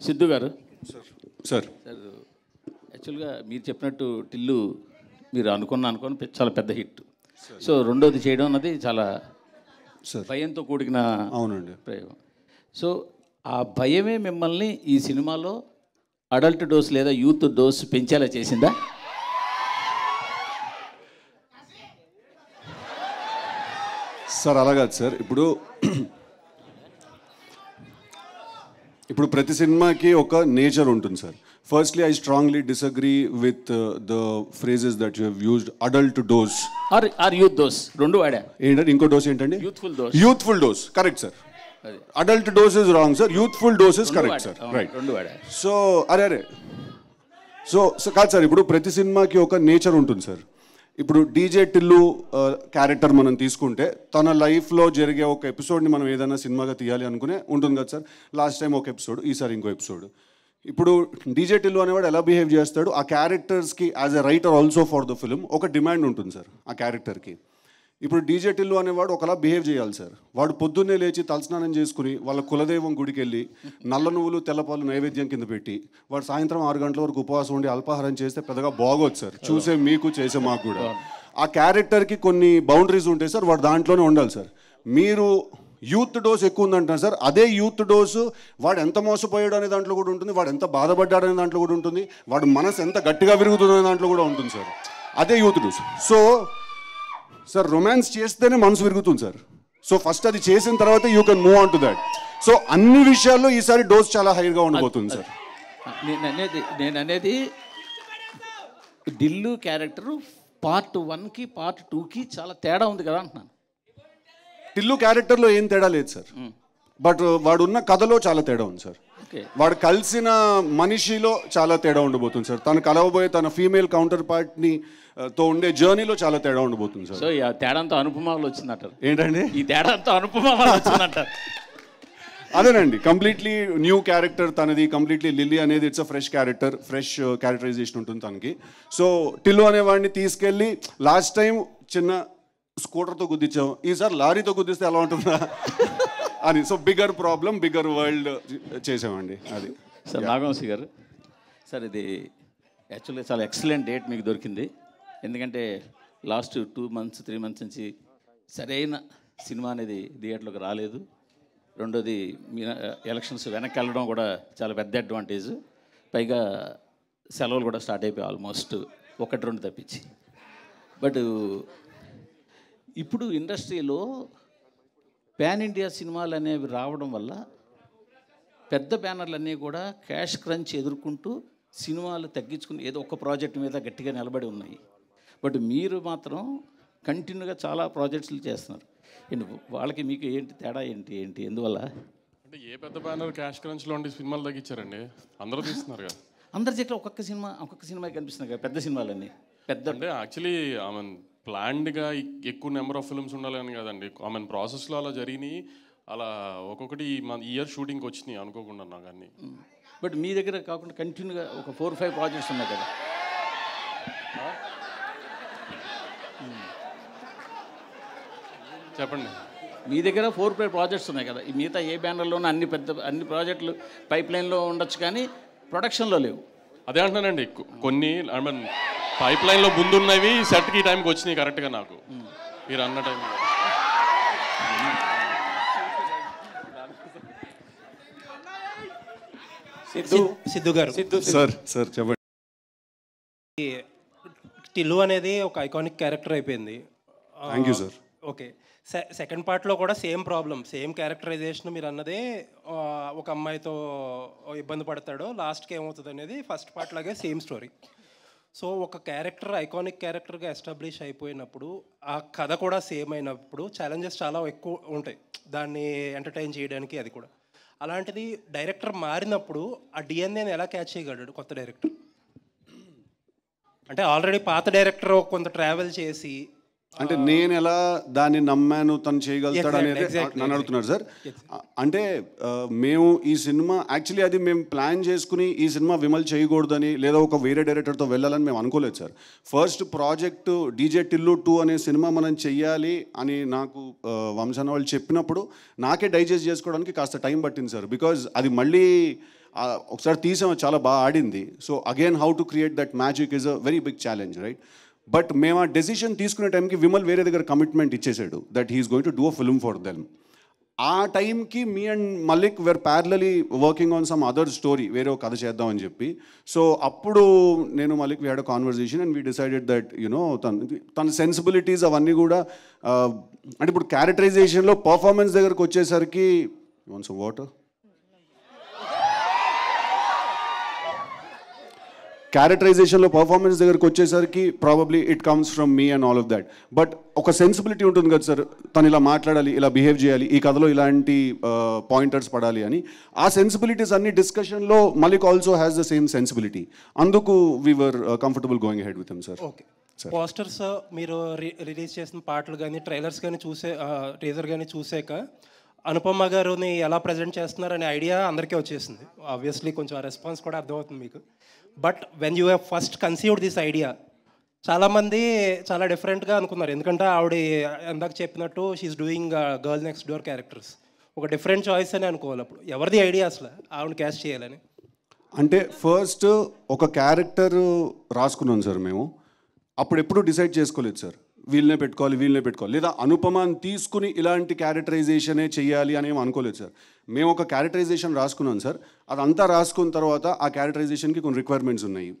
సిద్ధు గారు సార్ యాక్చువల్గా మీరు చెప్పినట్టు టిల్లు మీరు అనుకుని చాలా పెద్ద హిట్. సో రెండోది చేయడం అన్నది చాలా భయంతో కూడిన అవునండి ప్రయోగం. సో ఆ భయమే మిమ్మల్ని ఈ సినిమాలో అడల్ట్ డోస్ లేదా యూత్ డోస్ పెంచేలా చేసిందా? సార్ అలా కాదు సార్. ఇప్పుడు ప్రతి సినిమాకి ఒక నేచర్ ఉంటుంది sir. Firstly I strongly disagree with the phrases that you have used adult dose or youth dose. రెండు వాడా ఏంటంటే ఇంకో డోస్ ఏంటండి? Youthful dose. Correct sir. Adult dose is wrong sir. Youthful dose is correct sir. Right. So అరే సో కాదు సార్. ఇప్పుడు ప్రతి సినిమాకి ఒక నేచర్ ఉంటుంది సార్. ఇప్పుడు డీజే టిల్లు క్యారెక్టర్ మనం తీసుకుంటే తన లైఫ్లో జరిగే ఒక ఎపిసోడ్ని మనం ఏదైనా సినిమాగా తీయాలి అనుకునే ఉంటుంది కదా సార్. లాస్ట్ టైం ఒక ఎపిసోడ్, ఈసారి ఇంకో ఎపిసోడ్. ఇప్పుడు డీజే టిల్లు అనేవాడు ఎలా బిహేవ్ చేస్తాడు, ఆ క్యారెక్టర్స్కి as a writer also for the film ఒక డిమాండ్ ఉంటుంది సార్ ఆ క్యారెక్టర్కి. ఇప్పుడు డీజే టిల్లు అనేవాడు ఒకలా బిహేవ్ చేయాలి సార్. వాడు పొద్దున్నే లేచి తలస్నానం చేసుకుని వాళ్ళ కులదైవం గుడికి వెళ్ళి నల్ల నువ్వులు తెల్లపాలు నైవేద్యం కింద పెట్టి వాడు సాయంత్రం 6 గంటల వరకు ఉపవాసం ఉండి అల్పాహారం చేస్తే పెద్దగా బాగోదు సార్. చూసే మీకు చేసే మాకు కూడా ఆ క్యారెక్టర్కి కొన్ని బౌండరీస్ ఉంటాయి సార్. వాడు దాంట్లోనే ఉండాలి సార్. మీరు యూత్ డోస్ ఎక్కువ ఉందంటారు సార్. అదే యూత్ డోసు వాడు ఎంత మోసపోయాడు అనే దాంట్లో కూడా ఉంటుంది, వాడు ఎంత బాధపడ్డాడు అనే దాంట్లో కూడా ఉంటుంది, వాడు మనసు ఎంత గట్టిగా విరుగుతుంది అనే దాంట్లో కూడా ఉంటుంది సార్. అదే youth dose. So sir romance చేస్తేనే మనసు విరుగుతుంది సార్. సో ఫస్ట్ అది చేసిన తర్వాత you can move on to that. So అన్ని విషయాల్లో ఈసారి డోస్ చాలా హైగా ఉండబోతుంది సార్. నేను అనేది ఢిల్లు క్యారెక్టర్ పార్ట్ 1కి పార్ట్ 2కి చాలా తేడా ఉంది కదా అంటున్నాను. టిల్లు క్యారెక్టర్లో ఏం తేడా లేదు సార్. బట్ వాడు ఉన్న కథలో చాలా తేడా ఉంది సార్. వాడు కలిసిన మనిషిలో చాలా తేడా ఉండబోతుంది సార్. తను కలవబోయే తన ఫీమేల్ కౌంటర్ పార్ట్ని తో ఉండే జర్నీలో చాలా తేడా ఉండబోతుంది సార్. సో ఈ తేడాంతో అనుపమాలు వచ్చిందంటారు. ఏంటండి ఈ తేడాంతో అనుపమాలు వచ్చిందంటారు? అదేనండి, కంప్లీట్లీ న్యూ క్యారెక్టర్ తనది. కంప్లీట్లీ లిల్లీ అనేది it's a fresh character, fresh characterization ఉంటుంది తనకి. సో టిల్లు అనేవాడిని తీసుకెళ్ళి లాస్ట్ టైం చిన్న స్కూటర్తో గుద్దించాం, ఈసారి లారీతో గుద్దిస్తే ఎలా ఉంటుందా అని. So bigger problem, bigger world చేసామండి. అది సార్ నాగవంశి గారు. సార్ ఇది యాక్చువల్గా చాలా ఎక్సలెంట్ డేట్ మీకు దొరికింది. ఎందుకంటే లాస్ట్ 2 months 3 months నుంచి సరైన సినిమా అనేది థియేటర్లోకి రాలేదు. రెండోది మీ ఎలక్షన్స్ వెనక్కి వెళ్ళడం కూడా చాలా పెద్ద అడ్వాంటేజ్. పైగా సెలవులు కూడా స్టార్ట్ అయిపోయి ఆల్మోస్ట్ 1-2 తప్పించి. బట్ ఇప్పుడు ఇండస్ట్రీలో పాన్ ఇండియా సినిమాలు అనేవి రావడం వల్ల పెద్ద బ్యానర్లన్నీ కూడా క్యాష్ క్రంచ్ ఎదుర్కొంటూ సినిమాలు తగ్గించుకుని ఏదో ఒక ప్రాజెక్ట్ మీద గట్టిగా నిలబడి ఉన్నాయి. బట్ మీరు మాత్రం కంటిన్యూగా చాలా ప్రాజెక్ట్స్లు చేస్తున్నారు. వాళ్ళకి మీకు ఏంటి తేడా ఏంటి ఎందువల్ల? అంటే ఏ పెద్ద బ్యానర్ క్యాష్ క్రంచ్లో ఉండి సినిమాలు తగ్గించారండి? అందరూ తీస్తున్నారు కదా. అందరి చేతిలో ఒక్కొక్క సినిమా కనిపిస్తున్నాయి కదా పెద్ద సినిమాలన్నీ. పెద్ద అంటే యాక్చువల్లీ ప్లాన్డ్గా ఎక్కువ నెంబర్ ఆఫ్ ఫిల్మ్స్ ఉండాలని కదండి. ఐ మీన్ ప్రాసెస్లో అలా జరిగినాయి, అలా ఒక్కొక్కటి ఈ ఇయర్ షూటింగ్కి వచ్చినాయి అనుకోకుండా నాకు అన్నీ. బట్ మీ దగ్గర కాకుండా కంటిన్యూగా ఒక 4-5 ప్రాజెక్ట్స్ ఉన్నాయి కదా. చెప్పండి. మీ దగ్గర 4-5 ప్రాజెక్ట్స్ ఉన్నాయి కదా. ఈ మిగతా ఏ బ్యానర్లోనూ అన్ని ప్రాజెక్టులు పైప్ లైన్లో ఉండొచ్చు కానీ ప్రొడక్షన్లో లేవు. అదే అంటున్నానండి, కొన్ని ఐ మీన్ పైప్ లైన్లో ముందున్నవి సెట్కి ఈ టైంకి వచ్చినాయి కరెక్ట్గా నాకు మీరు అన్న టైంలో. సిద్ధు గారు, సార్ చెప్పండి. టిల్లు అనేది ఒక ఐకానిక్ క్యారెక్టర్ అయిపోయింది. Thank you sir. Okay, second పార్ట్లో కూడా సేమ్ ప్రాబ్లం, సేమ్ క్యారెక్టరైజేషన్. మీరు అన్నదే ఒక అమ్మాయితో ఇబ్బంది పడతాడు, లాస్ట్కి ఏమవుతుంది అనేది ఫస్ట్ పార్ట్ లాగే సేమ్ స్టోరీ. సో ఒక క్యారెక్టర్ ఐకానిక్ క్యారెక్టర్గా ఎస్టాబ్లిష్ అయిపోయినప్పుడు ఆ కథ కూడా సేమ్ అయినప్పుడు ఛాలెంజెస్ చాలా ఎక్కువ ఉంటాయి దాన్ని ఎంటర్టైన్ చేయడానికి. అది కూడా అలాంటిది డైరెక్టర్ మారినప్పుడు ఆ డిఎన్ఏని ఎలా క్యాచ్ చేయగలడు కొత్త డైరెక్టర్? అంటే ఆల్రెడీ పాత డైరెక్టర్ కొంత ట్రావెల్ చేసి అంటే నేను ఎలా దాన్ని నమ్మాను తను చేయగలుగుతాడు అనేది నన్ను అడుగుతున్నారు సార్. అంటే మేము ఈ సినిమా యాక్చువల్లీ అది మేము ప్లాన్ చేసుకుని ఈ సినిమా విమల్ చేయకూడదని లేదా ఒక వేరే డైరెక్టర్తో వెళ్ళాలని మేము అనుకోలేదు sir. First project DJ Tillu 2 అనే సినిమా మనం చెయ్యాలి అని నాకు వంశన్న వాళ్ళు చెప్పినప్పుడు నాకే డైజెస్ట్ చేసుకోవడానికి కాస్త టైం పట్టింది సార్. బికాజ్ అది మళ్ళీ ఒకసారి తీసాము, చాలా బాగా ఆడింది. So again how to create that magic is a very big challenge, right? But మేము ఆ డెసిషన్ తీసుకునే టైంకి విమల్ వేరే దగ్గర కమిట్మెంట్ ఇచ్చేసాడు that he's going to do a film for them. ఆ టైంకి మీ and Malik were parallelly working on some other story, వేరే ఒక కథ చేద్దామని చెప్పి. సో అప్పుడు నేను Malik we had a conversation and we decided that you know తన సెన్సిబిలిటీస్ అవన్నీ కూడా అంటే ఇప్పుడు క్యారెక్టరైజేషన్లో పర్ఫార్మెన్స్ దగ్గరకు వచ్చేసరికి వన్స్ వాటర్ క్యారెక్టరైజేషన్లో పర్ఫార్మెన్స్ దగ్గరకు వచ్చేసరికి probably it comes from me and all of that. But ఒక సెన్సిబిలిటీ ఉంటుంది కదా సార్, తను ఇలా మాట్లాడాలి, ఇలా బిహేవ్ చేయాలి, ఈ కథలో ఇలాంటి పాయింటర్స్ పడాలి అని. ఆ సెన్సిబిలిటీస్ అన్ని డిస్కషన్లో Mallik also has the same sensibility. అందుకు we were comfortable going head with him sir. Okay, posters మీరు రిలీజ్ చేసిన పాటలు కానీ ట్రైలర్స్ కానీ టీజర్ కానీ చూసాక అనుపమ గారుని ఎలా ప్రజెంట్ చేస్తున్నారనే ఐడియా అందరికీ వచ్చేసింది. ఆబ్వియస్లీ కొంచెం ఆ రెస్పాన్స్ కూడా అర్థమవుతుంది మీకు. But when you have first conceived this idea చాలామంది చాలా డిఫరెంట్గా అనుకున్నారు. ఎందుకంటే ఆవిడ ఎందాక చెప్పినట్టు she's doing girl next door characters, ఒక డిఫరెంట్ చాయిస్ అని అనుకోవాలి. అప్పుడు ఎవరిది ఐడియా అసలు ఆవిడ క్యాస్ట్ చేయాలని? అంటే ఫస్ట్ ఒక క్యారెక్టర్ రాసుకున్నాం సార్ మేము. అప్పుడు ఎప్పుడు డిసైడ్ చేసుకోలేదు సార్ వీళ్ళనే పెట్టుకోవాలి లేదా అనుపమాని తీసుకుని ఇలాంటి క్యారెక్టరైజేషనే చెయ్యాలి అని ఏమి అనుకోలేదు సార్. మేము ఒక క్యారెక్టరైజేషన్ రాసుకున్నాం సార్. అదంతా రాసుకున్న తర్వాత ఆ క్యారెక్టరైజేషన్కి కొన్ని రిక్వైర్మెంట్స్ ఉన్నాయి.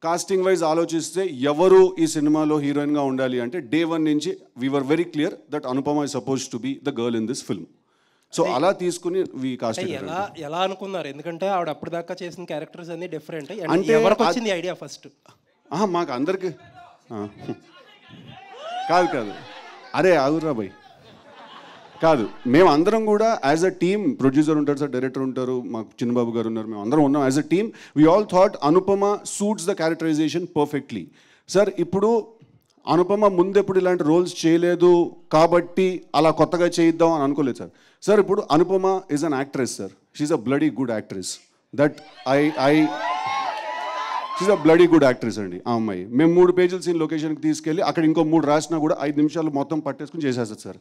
కాస్టింగ్ వైజ్ ఆలోచిస్తే ఎవరు ఈ సినిమాలో హీరోయిన్గా ఉండాలి అంటే డే 1 నుంచి we were very clear that Anupama is suppose to be the girl in this film. So అలా తీసుకుని ఎలా అనుకున్నారు? ఎందుకంటే ఆవిడ అప్పుడు దాకా చేసిన క్యారెక్టర్స్ అన్ని డిఫరెంట్. అంటే ఎవరికి వచ్చింది ఐడియా ఫస్ట్? మాకు అందరికి కాదు అరే ఆగురా భయ్ కాదు, మేము అందరం కూడా యాజ్ అ టీమ్, ప్రొడ్యూసర్ ఉంటారు సార్, డైరెక్టర్ ఉంటారు, మాకు చిన్నబాబు గారు ఉన్నారు, మేము అందరం ఉన్నాం as a team. We all thought Anupama suits the characterization perfectly. Sir ఇప్పుడు అనుపమ ముందెప్పుడు ఇలాంటి రోల్స్ చేయలేదు కాబట్టి అలా కొత్తగా చేయిద్దాం అని అనుకోలేదు సార్. సార్ ఇప్పుడు Anupama is an actress sir, she's a bloody good actress. That she's a bloody good actress అండి ఆ అమ్మాయి. మేము 3 పేజీల సీన్ లొకేషన్కి తీసుకెళ్ళి అక్కడ ఇంకో 3 రాసినా కూడా 5 నిమిషాలు మొత్తం పట్టేసుకుని చేసేస్తుంది sir.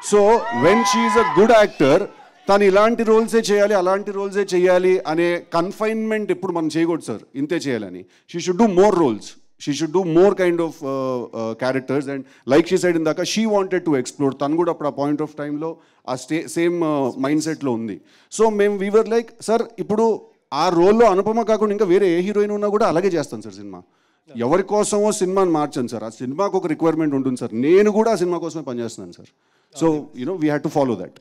So when she's a good actor, తను ఇలాంటి రోల్సే చేయాలి అలాంటి రోల్సే చేయాలి అనే కన్ఫైన్మెంట్ ఎప్పుడు మనం చేయకూడదు సార్, ఇంతే చేయాలని. She should do more roles, she should do more kind of characters. And like she said ఇందాక షీ వాంటెడ్ టు ఎక్స్ప్లోర్, తను కూడా అప్పుడు ఆ పాయింట్ ఆఫ్ టైంలో ఆ సేమ్ మైండ్ సెట్లో ఉంది. సో మేము వీవర్ లైక్ సార్ ఇప్పుడు ఆ రోల్లో అనుపమ కాకుండా ఇంకా వేరే ఏ హీరోయిన్ ఉన్నా కూడా అలాగే చేస్తాను సార్ సినిమా. ఎవరి కోసమో సినిమాని మార్చాను సార్, ఆ సినిమాకు ఒక రిక్వైర్మెంట్ ఉంటుంది సార్. నేను కూడా ఆ సినిమా కోసమే పనిచేస్తున్నాను sir. So you know we had to follow that.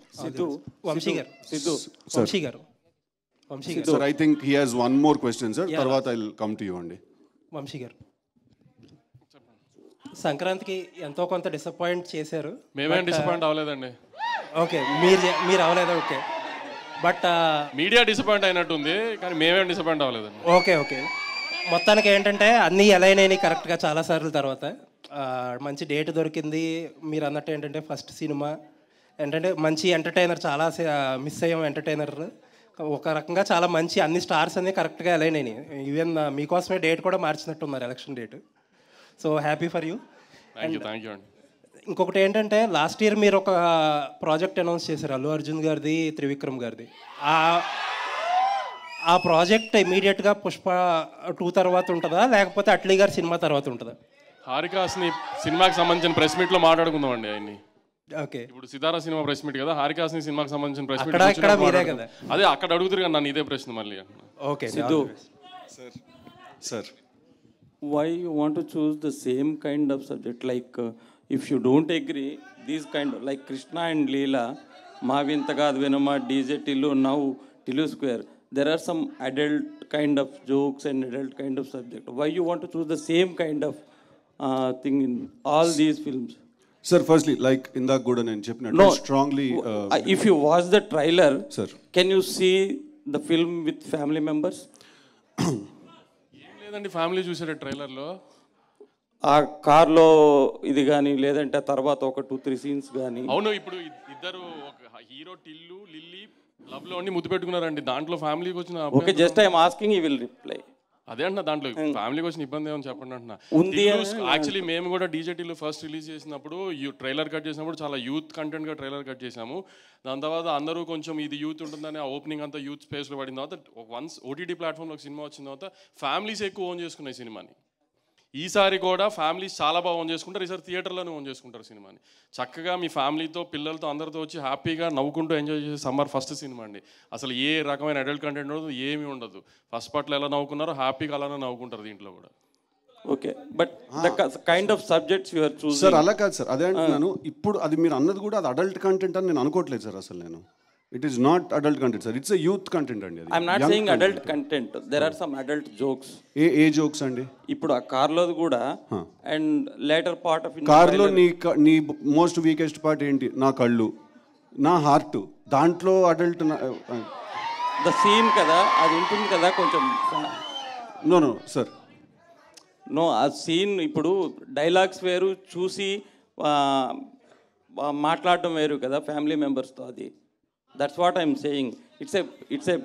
Sir I think he has one more question sir, తర్వాత I will come to you అండి. వంశీ గారు, సంక్రాంతికి ఎంతో కొంత డిసప్పాయింట్ చేశారు. మేమేం డిసప్పాయింట్ అవ్వలేదండి. ఓకే, మీరు అవ్వలేదా? ఓకే, బట్ మీడియా డిసప్పాయింట్ అయినట్టుంది కానీ మేమేం డిసప్పాయింట్ అవ్వలేదండి. ఓకే మొత్తానికి ఏంటంటే అన్నీ ఎలా అయినాయి కరెక్ట్గా చాలాసార్లు తర్వాత మంచి డేట్ దొరికింది. మీరు అన్నట్టు ఏంటంటే ఫస్ట్ సినిమా ఏంటంటే మంచి ఎంటర్టైనర్, చాలా మిస్ అయ్యాం ఎంటర్టైనర్. ఒక రకంగా చాలా మంచి అన్ని స్టార్స్ అన్నీ కరెక్ట్గా అలైన్ అయినాయి. ఈవెన్ మీకోసమే డేట్ కూడా మార్చినట్టున్నారు, election date. So happy for you. Thank you అండి. ఇంకొకటి ఏంటంటే లాస్ట్ ఇయర్ మీరు ఒక ప్రాజెక్ట్ అనౌన్స్ చేశారు, అల్లు అర్జున్ గారిది, త్రివిక్రమ్ గారిది. ఆ ప్రాజెక్ట్ ఇమీడియట్గా పుష్ప 2 తర్వాత ఉంటుందా, లేకపోతే అట్లీ గారి సినిమా తర్వాత ఉంటుందా? హారికాస్ని సినిమాకి సంబంధించిన ప్రెస్ మీట్లో మాట్లాడుకుందాం అండి ఆయన్ని. ఓకే, ఇప్పుడు సితారా సినిమా ప్రెస్ మీట్ కదా, హారికాస్ని సినిమాకి సంబంధించిన ప్రెస్ మీట్ మీరే కదా. అదే అక్కడ అడుగుతారు కదా నన్ను ఇదే ప్రశ్న మళ్ళీ. Okay Siddhu sir, why you want to choose the same kind of subject? Like if you don't agree, these kind of like Krishna and Leela, Mavintagad Venama, DJ Tillu, now Tillu Square, there are some adult kind of jokes and adult kind of subject. Why you want to choose the same kind of thing in all these films? Sir, firstly, like in the good and no, strongly if you watch the trailer, sir, can you see the film with family members? లేదండి, ఫ్యామిలీ చూసారు ట్రైలర్లో. ఆ కార్లో ఇది కానీ లేదంటే తర్వాత ఒక 2-3 సీన్స్ కానీ. అవును, ఇప్పుడు ఇద్దరు ఒక హీరో టిల్లు లిల్లీ లవ్ లో ముద్దు పెట్టుకున్నారండి. దాంట్లో ఫ్యామిలీకి వచ్చిన okay, just I'm asking, you will reply. అదే అంటున్నా, దాంట్లో ఫ్యామిలీకి వచ్చిన ఇబ్బంది ఏమని చెప్పండి అంటున్నా. యాక్చువల్లీ మేము కూడా డీజేటీలో ఫస్ట్ రిలీజ్ చేసినప్పుడు ట్రైలర్ కట్ చేసినప్పుడు చాలా యూత్ కంటెంట్ గా ట్రైలర్ కట్ చేసాము. దాని తర్వాత అందరూ కొంచెం ఇది యూత్ ఉంటుందని ఆ ఓపెనింగ్ అంతా యూత్ స్పేస్లో పడిన తర్వాత వన్స్ ఓటీటీ ప్లాట్ఫామ్లో సినిమా వచ్చిన తర్వాత ఫ్యామిలీస్ ఎక్కువ ఓన్ చేసుకున్నాయి సినిమాని. ఈసారి కూడా ఫ్యామిలీస్ చాలా బాగా ఓన్ చేసుకుంటారు, ఈసారి థియేటర్లోనే ఓన్ చేసుకుంటారు సినిమాని. చక్కగా మీ ఫ్యామిలీతో పిల్లలతో అందరితో వచ్చి హ్యాపీగా నవ్వుకుంటూ ఎంజాయ్ చేసే సమ్మర్ ఫస్ట్ సినిమా అండి. అసలు ఏ రకమైన అడల్ట్ కంటెంట్ ఉండదు, ఏమీ ఉండదు. ఫస్ట్ పార్ట్లో ఎలా నవ్వుకున్నారో హ్యాపీగా అలానే నవ్వుకుంటారు దీంట్లో కూడా. Okay, but the kind of subjects you are choosing. Sir అలా కాదు సార్, అదే అంటున్నాను. ఇప్పుడు అది మీరు అన్నది కూడా అది అడల్ట్ కంటెంట్ అని నేను అనుకోవట్లేదు సార్. అసలు నేను it is not adult content sir, it's a youth content అండి. I'm not saying adult content, there are some adult jokes. ఏ జోక్స్ అండి? ఇప్పుడు ఆ కార్లో కూడా అండ్ లేటర్ పార్ట్ ఆఫ్ కార్లో నీ మోస్ట్ వీకెస్ట్ పార్ట్ ఏంటి? నా కళ్ళు, నా హార్ట్. దాంట్లో అడల్ట్ ద సీన్ కదా, అది ఉంటుంది కదా కొంచెం. నో సార్, నో, ఆ సీన్ ఇప్పుడు డైలాగ్స్ వేరు, చూసి మాట్లాడటం వేరు కదా ఫ్యామిలీ మెంబర్స్తో. అది that's what I'm saying. It's a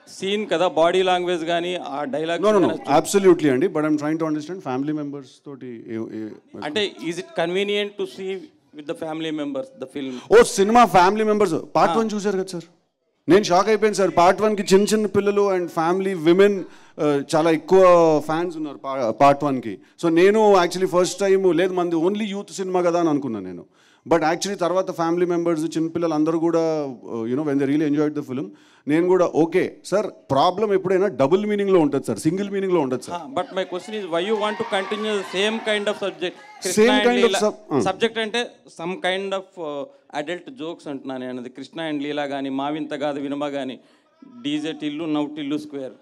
scene కదా, బాడీ లాంగ్వేజ్ కానీ ఆ డైలాగ్. నో అబ్సల్యూట్లీ అండి, but I'm trying to understand family members తోటి అంటే is it convenient to see with the family members the film? ఓ సినిమా ఫ్యామిలీ మెంబర్స్ పార్ట్ 1 చూసారు కదా సార్? నేను షాక్ అయిపోయాను సార్. పార్ట్ 1కి చిన్న పిల్లలు అండ్ ఫ్యామిలీ విమెన్ చాలా ఎక్కువ ఫ్యాన్స్ ఉన్నారు పార్ట్ 1కి. సో నేను యాక్చువల్లీ ఫస్ట్ టైం లేదు మంది ఓన్లీ యూత్ సినిమా కదా అని అనుకున్నాను నేను. బట్ యాక్చువల్లీ తర్వాత ఫ్యామిలీ మెంబర్స్ చిన్నపిల్లలు అందరూ కూడా you know when they really enjoyed the film. నేను కూడా ఓకే సార్, ప్రాబ్లం ఎప్పుడైనా డబుల్ మీనింగ్లో ఉంటుంది సార్, సింగిల్ మీనింగ్లో ఉంటుంది sir. But my question is why you want to continue same kind of subject? Same kind of subject అంటే some kind of adult jokes అంటున్నాను నేను. అది కృష్ణ అండ్ లీలా కానీ, మావింత కాదు వినమ కానీ, DJ Tillu, now Tillu square.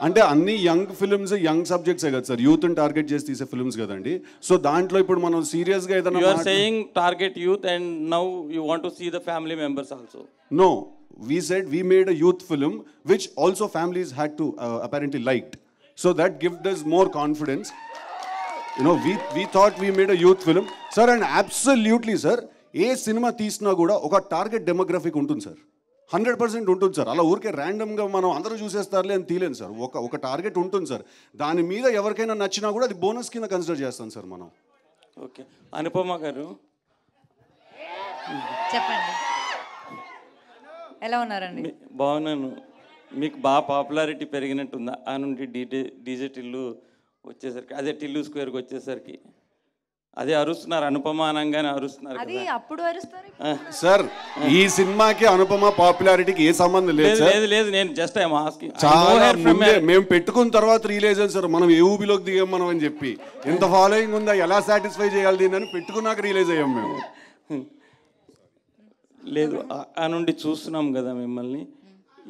అంటే అన్ని యంగ్ ఫిల్మ్స్ యంగ్ సబ్జెక్ట్సే కదా సార్, యూత్ని టార్గెట్ చేసి తీసే ఫిల్మ్స్ కదండి. సో దాంట్లో ఇప్పుడు మనం సీరియస్గా ఏదైనా you are saying target youth and now you want to see the family members also. No, we said we made a youth film which also families had to apparently liked, so that gave us more confidence. You know, we thought we made a youth film sir, and absolutely sir, A cinema తీసినా కూడా ఒక టార్గెట్ డెమోగ్రఫిక్ ఉంటుంది సార్, 100% ఉంటుంది సార్. అలా ఊరికే ర్యాండమ్గా మనం అందరూ చూసేస్తారులే అని తీలేను సార్. ఒక టార్గెట్ ఉంటుంది సార్, దాని మీద ఎవరికైనా నచ్చినా కూడా అది బోనస్ కింద కన్సిడర్ చేస్తాం సార్ మనం. ఓకే, అనుపమ గారు చెప్పండి, ఎలా ఉన్నారండి? బాగున్నాను. మీకు బాగా పాపులారిటీ పెరిగినట్టుందా ఆ నుండి డీజే టిల్లు వచ్చేసరికి? అదే టిల్లు స్క్వేర్కి వచ్చేసరికి అదే అరుస్తున్నారు, అనుపమ అనగానే అరుస్తున్నారు. అది అప్పుడు అరుస్తారు సార్. ఈ సినిమాకి అనుపమ పాపులారిటీకి ఏ సంబంధం లేదు సార్. లేదు, నేను జస్ట్ ఐఎమ్ ఆస్కింగ్. చాలా ముందే మేము పెట్టుకున్న తర్వాత రియలైజ్ అయ్యాం సార్, మనం ఏ ఊబిలోకి దిగాం మనం అని చెప్పి. ఎంత ఫాలోయింగ్ ఉందా, ఎలా సాటిస్ఫై చేయాలి దీన్ని అని పెట్టుకున్నాక రియలైజ్ అయ్యాం మేము. లేదు, ఆ నుండి చూస్తున్నాం కదా మిమ్మల్ని.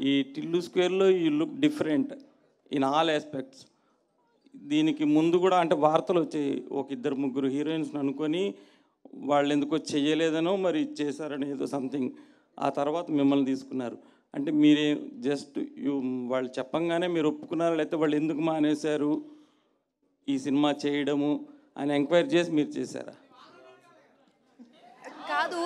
ఈ టిల్లు స్క్వేర్లో you look different in all aspects. దీనికి ముందు కూడా అంటే వార్తలు వచ్చాయి, ఒక 2-3 హీరోయిన్స్ అనుకొని వాళ్ళు ఎందుకో చెయ్యలేదనో మరి చేశారని ఏదో సంథింగ్. ఆ తర్వాత మిమ్మల్ని తీసుకున్నారు. అంటే మీరే జస్ట్ వాళ్ళు చెప్పంగానే మీరు ఒప్పుకున్నారు, లేకపోతే వాళ్ళు ఎందుకు మానేశారు ఈ సినిమా చేయడము ఆయన ఎంక్వైరీ చేసి మీరు చేశారా? కాదు,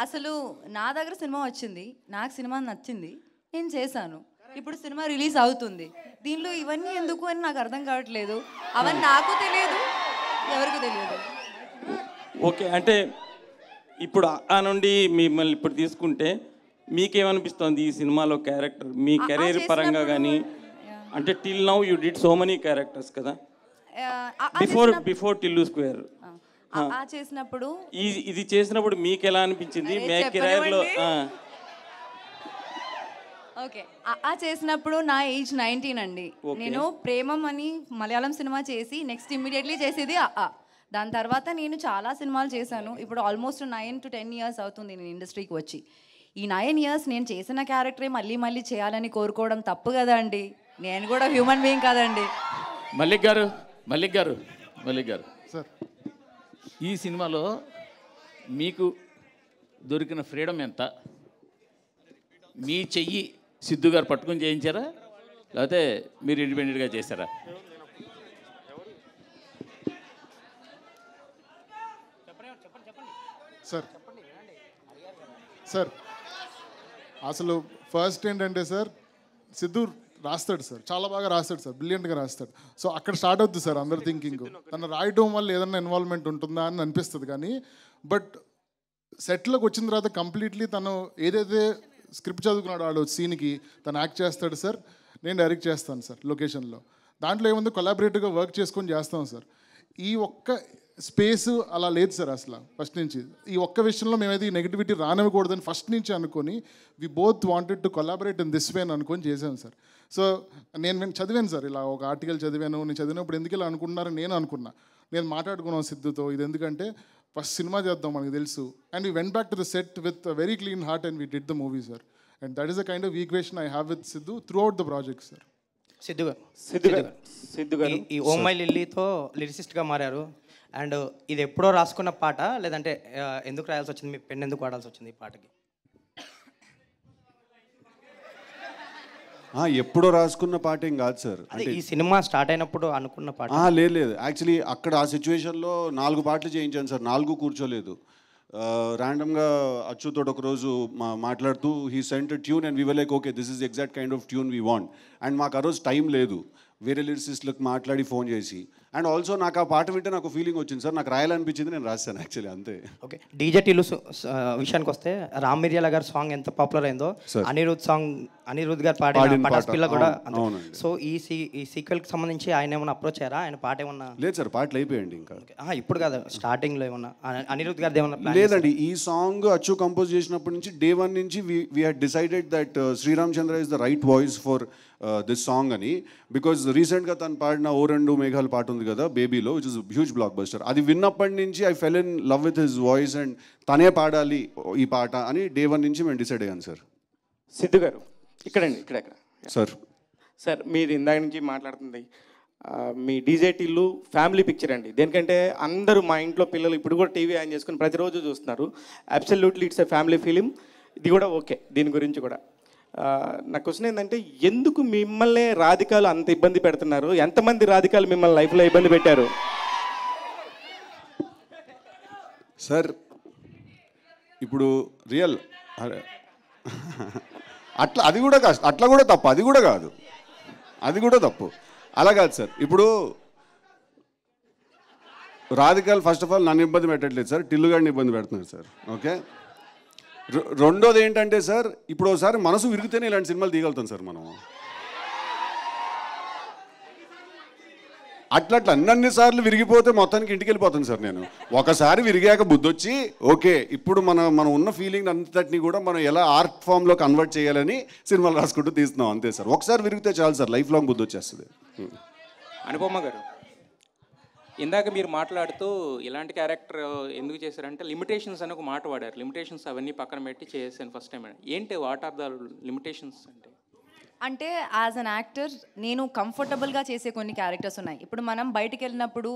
అసలు నా దగ్గర సినిమా వచ్చింది, నాకు సినిమా నచ్చింది, నేను చేశాను. ఇప్పుడు సినిమా రిలీజ్ అవుతుంది, దీనిలో ఇవన్నీ ఎందుకు అని నాకు అర్థం కావట్లేదు. అవన్నీ నాకు తెలియదు, ఎవరికి తెలియదు. ఓకే, అంటే ఇప్పుడు ఆ నుండి మిమ్మల్ని ఇప్పుడు తీసుకుంటే మీకేమనిపిస్తుంది ఈ సినిమాలో క్యారెక్టర్ మీ కెరీర్ పరంగా కానీ? అంటే till now you did so many characters కదా, బిఫోర్ టిల్లు స్క్వేర్ చేసినప్పుడు ఇది చేసినప్పుడు మీకు ఎలా అనిపించింది మీ కెరీర్లో? ఓకే, చేసినప్పుడు నా ఏజ్ 19 అండి. నేను ప్రేమం అని మలయాళం సినిమా చేసి నెక్స్ట్ ఇమ్మీడియట్లీ చేసేది దాని తర్వాత నేను చాలా సినిమాలు చేశాను. ఇప్పుడు ఆల్మోస్ట్ 9 to 10 years అవుతుంది నేను ఇండస్ట్రీకి వచ్చి. ఈ 9 years నేను చేసిన క్యారెక్టరే మళ్ళీ మళ్ళీ చేయాలని కోరుకోవడం తప్పు కదా అండి. నేను కూడా హ్యూమన్ బీయింగ్ కదండి. మల్లిక్ గారు సార్, ఈ సినిమాలో మీకు దొరికిన ఫ్రీడమ్ ఎంత? మీ చెయ్యి సిద్ధు గారు పట్టుకొని చేయించారా, లేకపోతే మీరు ఇండిపెండెంట్గా చేశారా? సార్ అసలు ఫస్ట్ ఏంటంటే సార్, సిద్ధు రాస్తాడు సార్, చాలా బాగా రాస్తాడు సార్, బ్రిలియంట్గా రాస్తాడు. సో అక్కడ స్టార్ట్ అవుతుంది సార్ అందరు థింకింగ్, తను రాయడం వల్ల ఏదన్నా ఇన్వాల్వ్మెంట్ ఉంటుందా అని అనిపిస్తుంది. కానీ బట్ సెట్లోకి వచ్చిన తర్వాత కంప్లీట్లీ తను ఏదైతే స్క్రిప్ట్ చదువుకున్నాడు వాడు సీన్కి తను యాక్ట్ చేస్తాడు సార్, నేను డైరెక్ట్ చేస్తాను సార్ లొకేషన్లో. దాంట్లో ఏముంది, కొలాబరేటివ్గా వర్క్ చేసుకొని చేస్తాం సార్. ఈ ఒక్క స్పేస్ అలా లేదు సార్ అసలు ఫస్ట్ నుంచి. ఈ ఒక్క విషయంలో మేమైతే ఈ నెగిటివిటీ రానివ్వకూడదని ఫస్ట్ నుంచి అనుకొని we both wanted to collaborate in this way అని అనుకొని చేశాను సార్. సో నేను చదివాను సార్, ఇలా ఒక ఆర్టికల్ చదివాను. నేను చదివినప్పుడు ఎందుకు ఇలా అనుకుంటున్నారని నేను అనుకున్నా. నేను మాట్లాడుకున్నాను సిద్ధుతో, ఇది ఎందుకంటే ఫస్ట్ సినిమా చేద్దాం మనకు తెలుసు. And we went back to the set with a very clean heart and we did the movie sir. And that is the kind of equation I have with Siddhu through out the project sir. Siddhu గారు ఈ ఓ మై లిల్లీతో లిరిసిస్ట్గా మారారు. అండ్ ఇది ఎప్పుడో రాసుకున్న పాట, లేదంటే ఎందుకు రాయాల్సి వచ్చింది, మీ పెన్ ఎందుకు వాడాల్సి వచ్చింది ఈ పాటకి? ఎప్పుడో రాసుకున్న పాట ఏం కాదు సార్. అంటే ఈ సినిమా స్టార్ట్ అయినప్పుడు అనుకున్న పాట? లేదు యాక్చువల్లీ అక్కడ ఆ సిచ్యువేషన్లో 4 పాటలు చేయించాను సార్, 4 కూర్చోలేదు. ర్యాండమ్గా అచ్చుతో ఒకరోజు మాట్లాడుతూ he sent tune and we were like okay this is exact kind of tune we want. And మాకు ఆ రోజు టైం లేదు, వేరే లిరిసిస్ట్లకు మాట్లాడి ఫోన్ చేసి. అండ్ ఆల్సో నాకు ఆ పాట వింటే నాకు ఫీలింగ్ వచ్చింది సార్, నాకు రాయాలనిపించింది, నేను రాశాను యాక్చువల్లీ అంతే. ఓకే, డీజే టిల్లు విషయానికి వస్తే రామ్ మిర్యాల గారి సాంగ్ ఎంత పాపులర్ అయిందో, అనిరుద్ గారు పాడిన పటాస్ పిల్ల కూడా. సో ఈ సీక్వెల్కి సంబంధించి ఆయన ఏమన్నా అప్రోచ్ అయ్యారా? ఆయన పాట ఏమన్నా? లేదు సార్, పాటలు అయిపోయండి ఇంకా. ఇప్పుడు కాదు, స్టార్టింగ్లో ఏమన్నా అనిరుద్ గారిది ఏమన్నా? లేదండి, ఈ సాంగ్ అచ్చు కంపోజ్ చేసినప్పటి నుంచి డే 1 నుంచి we had decided that Sriram Chandra is the right voice for this song అని. బికాజ్ రీసెంట్గా తను పాడిన ఓ రెండు మేఘాలు పాట ఉంది కదా బేబీలో, which is huge blockbuster. అది విన్నప్పటి నుంచి I fell in love with his voice and తనే పాడాలి ఈ పాట అని డే 1 నుంచి మేము డిసైడ్ అయ్యాను సార్. సిద్ధు గారు ఇక్కడండి, ఇక్కడ సార్. సార్ మీరు ఇందాక నుంచి మాట్లాడుతుంది మీ డీజే టిల్లు ఫ్యామిలీ పిక్చర్ అండి. దేనికంటే అందరూ మా ఇంట్లో పిల్లలు ఇప్పుడు కూడా టీవీ ఆన్ చేసుకుని ప్రతిరోజు చూస్తున్నారు. Absolutely it's a family film. ఇది కూడా ఓకే, దీని గురించి కూడా నా క్వశ్చన్ ఏంటంటే, ఎందుకు మిమ్మల్ని రాధికాలు అంత ఇబ్బంది పెడుతున్నారు? ఎంతమంది రాధికాలు మిమ్మల్ని లైఫ్లో ఇబ్బంది పెట్టారు? సార్ ఇప్పుడు రియల్ అది కూడా కాదు, అట్లా కూడా తప్పు, అది కూడా కాదు, అది కూడా తప్పు, అలా కాదు సార్. ఇప్పుడు రాధికాలు ఫస్ట్ ఆఫ్ ఆల్ నన్ను ఇబ్బంది పెట్టట్లేదు సార్, టిల్లు గారిని ఇబ్బంది పెడుతున్నారు సార్. ఓకే, రెండోది ఏంటంటే సార్, ఇప్పుడు ఒకసారి మనసు విరిగితేనే ఇలాంటి సినిమాలు తీయగలుగుతాం సార్ మనం. అట్లా అన్నన్నిసార్లు విరిగిపోతే మొత్తానికి ఇంటికి వెళ్ళిపోతాను సార్ నేను. ఒకసారి విరిగాక బుద్ధి వచ్చి ఓకే ఇప్పుడు మనం ఉన్న ఫీలింగ్ అంతటిని కూడా మనం ఎలా ఆర్ట్ ఫామ్లో కన్వర్ట్ చేయాలని సినిమాలు రాసుకుంటూ తీస్తున్నాం అంతే సార్. ఒకసారి విరిగితే చాలు సార్, లైఫ్ లాంగ్ బుద్ధి వచ్చేస్తుంది. అనుపమ గారు, ఇందాక మీరు మాట్లాడుతూ ఇలాంటి క్యారెక్టర్ ఎందుకు చేశారంటే లిమిటేషన్స్ అని ఒక మాట వాడారు. లిమిటేషన్స్ అవన్నీ పక్కన పెట్టి చేశాను ఫస్ట్ టైం. ఏంటి వాట్ ఆర్ ద లిమిటేషన్స్ అంటే యాజ్ అన్ యాక్టర్ నేను కంఫర్టబుల్గా చేసే కొన్ని క్యారెక్టర్స్ ఉన్నాయి. ఇప్పుడు మనం బయటికి వెళ్ళినప్పుడు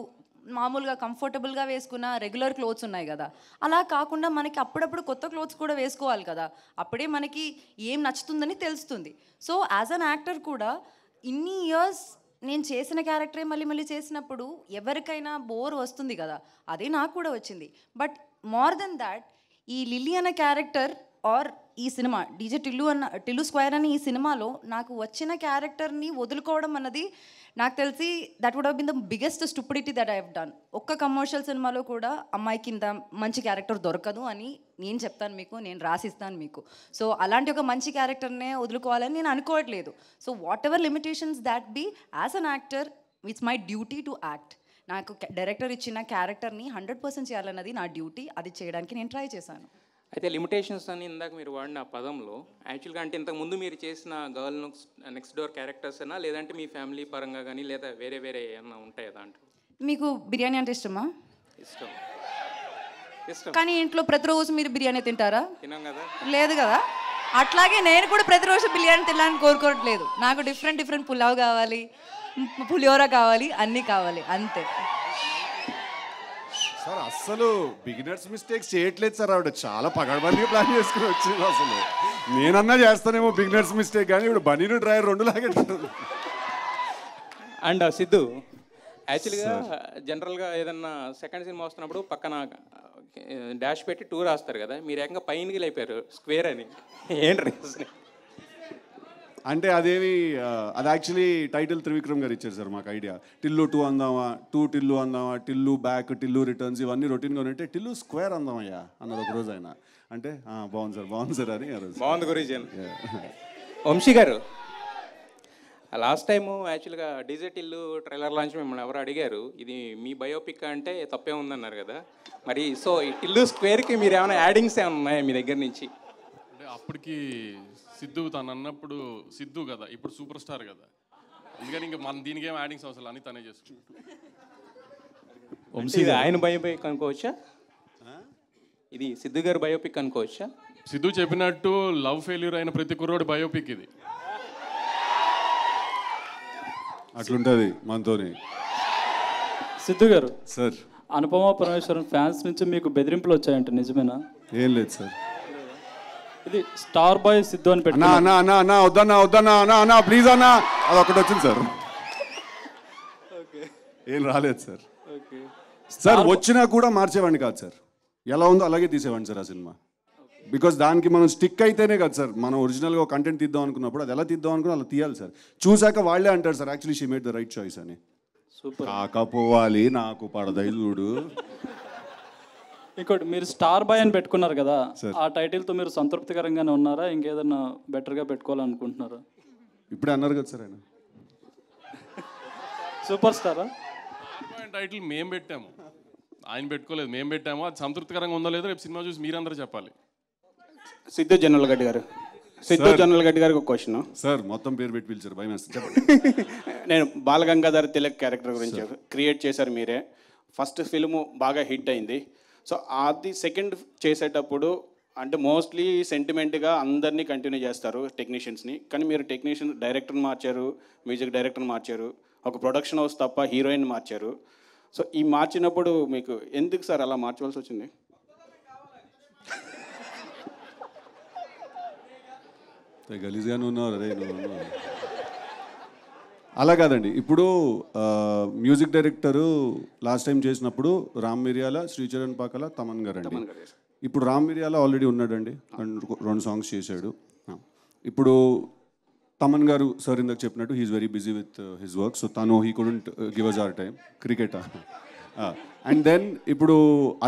మామూలుగా కంఫర్టబుల్గా వేసుకున్న రెగ్యులర్ క్లోత్స్ ఉన్నాయి కదా, అలా కాకుండా మనకి అప్పుడప్పుడు కొత్త క్లోత్స్ కూడా వేసుకోవాలి కదా, అప్పుడే మనకి ఏం నచ్చుతుందని తెలుస్తుంది. సో యాజ్ అన్ యాక్టర్ కూడా ఇన్ని ఇయర్స్ నేను చేసిన క్యారెక్టరే మళ్ళీ మళ్ళీ చేసినప్పుడు ఎవరికైనా బోర్ వస్తుంది కదా, అదే నాకు కూడా వచ్చింది. బట్ మోర్ దెన్ దాట్, ఈ లిల్లీ అన్న క్యారెక్టర్ ఆర్ ఈ సినిమా డీజే టిల్లు స్క్వేర్ అని ఈ సినిమాలో నాకు వచ్చిన క్యారెక్టర్ని వదులుకోవడం అన్నది నాకు తెలిసి that would have been the biggest stupidity that I have done. ఒక్క కమర్షియల్ సినిమాలో కూడా అమ్మాయికి ఇంత మంచి క్యారెక్టర్ దొరకదు అని నేను చెప్తాను మీకు, నేను రాసిస్తాను మీకు. సో అలాంటి ఒక మంచి క్యారెక్టర్నే వదులుకోవాలని నేను అనుకోవట్లేదు. So whatever limitations that be, as an actor it's my duty to act. నాకు డైరెక్టర్ ఇచ్చిన క్యారెక్టర్ని 100% చేయాలన్నది నా డ్యూటీ. అది చేయడానికి నేను ట్రై చేశాను. అయితే లిమిటేషన్స్ అని ఇందాక మీరు వాడిన పదంలో యాక్చువల్గా అంటే ఇంతకుముందు మీరు చేసిన గర్ల్ నెక్స్ట్ డోర్ క్యారెక్టర్స్ అయినా, లేదంటే మీ ఫ్యామిలీ పరంగా కానీ, లేదా వేరే వేరే ఏమన్నా ఉంటాయా దాంట్లో? మీకు బిర్యానీ అంటే ఇష్టమా? ఇష్టం. ఇష్టం. కానీ ఇంట్లో ప్రతిరోజు మీరు బిర్యానీ తింటారా? తినాం కదా. లేదు కదా. అట్లాగే నేను కూడా ప్రతిరోజు బిర్యానీ తినాలని కోరుకోవట్లేదు. నాకు డిఫరెంట్ పులావ్ కావాలి, పులిహోర కావాలి, అన్నీ కావాలి, అంతే. సార్ అస్సలు బిగినర్స్ మిస్టేక్స్ చేయట్లేదు సార్. ఆవిడ చాలా పగడబందిగా ప్లాన్ చేసుకుని వచ్చింది. అసలు నేనన్నా చేస్తానేమో బిగినర్స్ మిస్టేక్, కానీ ఇప్పుడు బనీను డ్రైవర్ 2 లాగేటట్టుంది. అండ్ సిద్ధు, యాక్చువల్గా జనరల్గా ఏదన్నా సెకండ్ సినిమా వస్తున్నప్పుడు పక్కన డాష్ పెట్టి 2 రాస్తారు కదా, మీరు ఏకంగా పైనకి లేపారు స్క్వేర్ అని. ఏంటి అంటే అదేమి అది యాక్చువల్లీ టైటిల్ త్రివిక్రమ్ గారు ఇచ్చారు సార్ మాకు ఐడియా. టిల్లు 2 అందామా, 2 టిల్లు అందామా, టిల్లు బ్యాక్, టిల్లు రిటర్న్స్, ఇవన్నీ రొటీన్గా ఉంటే టిల్లు స్క్వేర్ అందామయ్యా అన్నది ఒకరోజు ఆయన. అంటే బాగుంది సార్ అని. బాగుంది గురించి. వంశీ గారు, లాస్ట్ టైము యాక్చువల్గా డీజే టిల్లు ట్రైలర్ లాంచ్ మిమ్మల్ని ఎవరు అడిగారు, ఇది మీ బయోపిక్ అంటే తప్పే ఉందన్నారు కదా. మరి సో ఈ టిల్లు స్క్వేర్కి మీరు ఏమైనా యాడింగ్స్ ఏమైనా ఉన్నాయా మీ దగ్గర నుంచి? అంటే అప్పటికి సిద్ధు తను అన్నప్పుడు సిద్ధు కదా, ఇప్పుడు సూపర్ స్టార్ కదా, అందుకని ఇంకా మన దీనికి ఏం యాడింగ్స్ అవసరం అని తనే చేసుకుంటాం. ఇది ఆయన బయోపిక్ అనుకోవచ్చా? ఇది సిద్ధు గారు బయోపిక్ అనుకోవచ్చా? సిద్ధు చెప్పినట్టు లవ్ ఫెయిల్యూర్ అయిన ప్రతి కుర్రోడి బయోపిక్ ఇది. అట్లుంటుంది మనతోని. సిద్ధు గారు సార్, అనుపమ పరమేశ్వరన్ ఫ్యాన్స్ నుంచి మీకు బెదిరింపులు వచ్చాయంట, నిజమేనా? ఏం లేదు సార్. ఇది స్టార్ బాయ్ సిద్ధు అని పెట్టినా వద్దన్నా ప్లీజ్ అన్నా, అది ఒకటి వచ్చింది సార్. ఏం రాలేదు సార్. సార్ వచ్చినా కూడా మార్చేవాడిని కాదు సార్, ఎలా ఉందో అలాగే తీసేవాడిని సార్ ఆ సినిమా. బికాస్ దానికి మనం స్టిక్ అయితేనే కదా సార్ మనం ఒరిజినల్గా కంటెంట్ తీద్దాం అనుకున్నప్పుడు అది ఎలా తీద్దాం అనుకున్నా అలా తీయాలి సార్. చూసాక వాళ్ళే అంటారు sir actually she made the right choice అని. కాకపోవాలి నాకు పడదై చూడు. ఇంకోటి, మీరు స్టార్ బాయ్ అని పెట్టుకున్నారు కదా, ఆ టైటిల్తో మీరు సంతృప్తికరంగానే ఉన్నారా, ఇంకేదన్నా బెటర్గా పెట్టుకోవాలనుకుంటున్నారా? ఇప్పుడే అన్నారు కదా సార్ ఆయన సూపర్ స్టారా. టైటిల్ మేము పెట్టాము, ఆయన పెట్టుకోలేదు, మేము పెట్టాము. అది సంతృప్తికరంగా ఉందో లేదో రేపు సినిమా చూసి మీరందరూ చెప్పాలి. సిద్ధు జనరల్ గడ్డి గారు, జనరల్ గడ్డి గారికి ఒక క్వశ్చన్ సార్. మొత్తం పేరు పెట్టి పిలిచారు, భయం వేస్తుంది, చెప్పండి. నేను బాలగంగాధర్ తిలక్ క్యారెక్టర్ గురించి క్రియేట్ చేశారు మీరే. ఫస్ట్ ఫిల్ము బాగా హిట్ అయింది. సో అది సెకండ్ చేసేటప్పుడు అంటే మోస్ట్లీ సెంటిమెంట్గా అందరినీ కంటిన్యూ చేస్తారు టెక్నీషియన్స్ని, కానీ మీరు డైరెక్టర్ని మార్చారు, మ్యూజిక్ డైరెక్టర్ని మార్చారు, ఒక ప్రొడక్షన్ హౌస్ తప్ప హీరోయిన్ మార్చారు. సో ఈ మార్చినప్పుడు మీకు ఎందుకు సార్ అలా మార్చవలసి వచ్చింది? గలీజ్గానే ఉన్నారు అదే నువ్వు. అలా కాదండి, ఇప్పుడు మ్యూజిక్ డైరెక్టరు లాస్ట్ టైం చేసినప్పుడు రామ్ మిరియాల, శ్రీచరణ్ పాకల, తమన్ గారు అండి. ఇప్పుడు రామ్ మిరియాల ఆల్రెడీ ఉన్నాడండి, 2 సాంగ్స్ చేశాడు. ఇప్పుడు తమన్ గారు సార్ ఇందాక చెప్పినట్టు he's very busy with his work, so తను he couldn't give us our time. Cricket and then ఇప్పుడు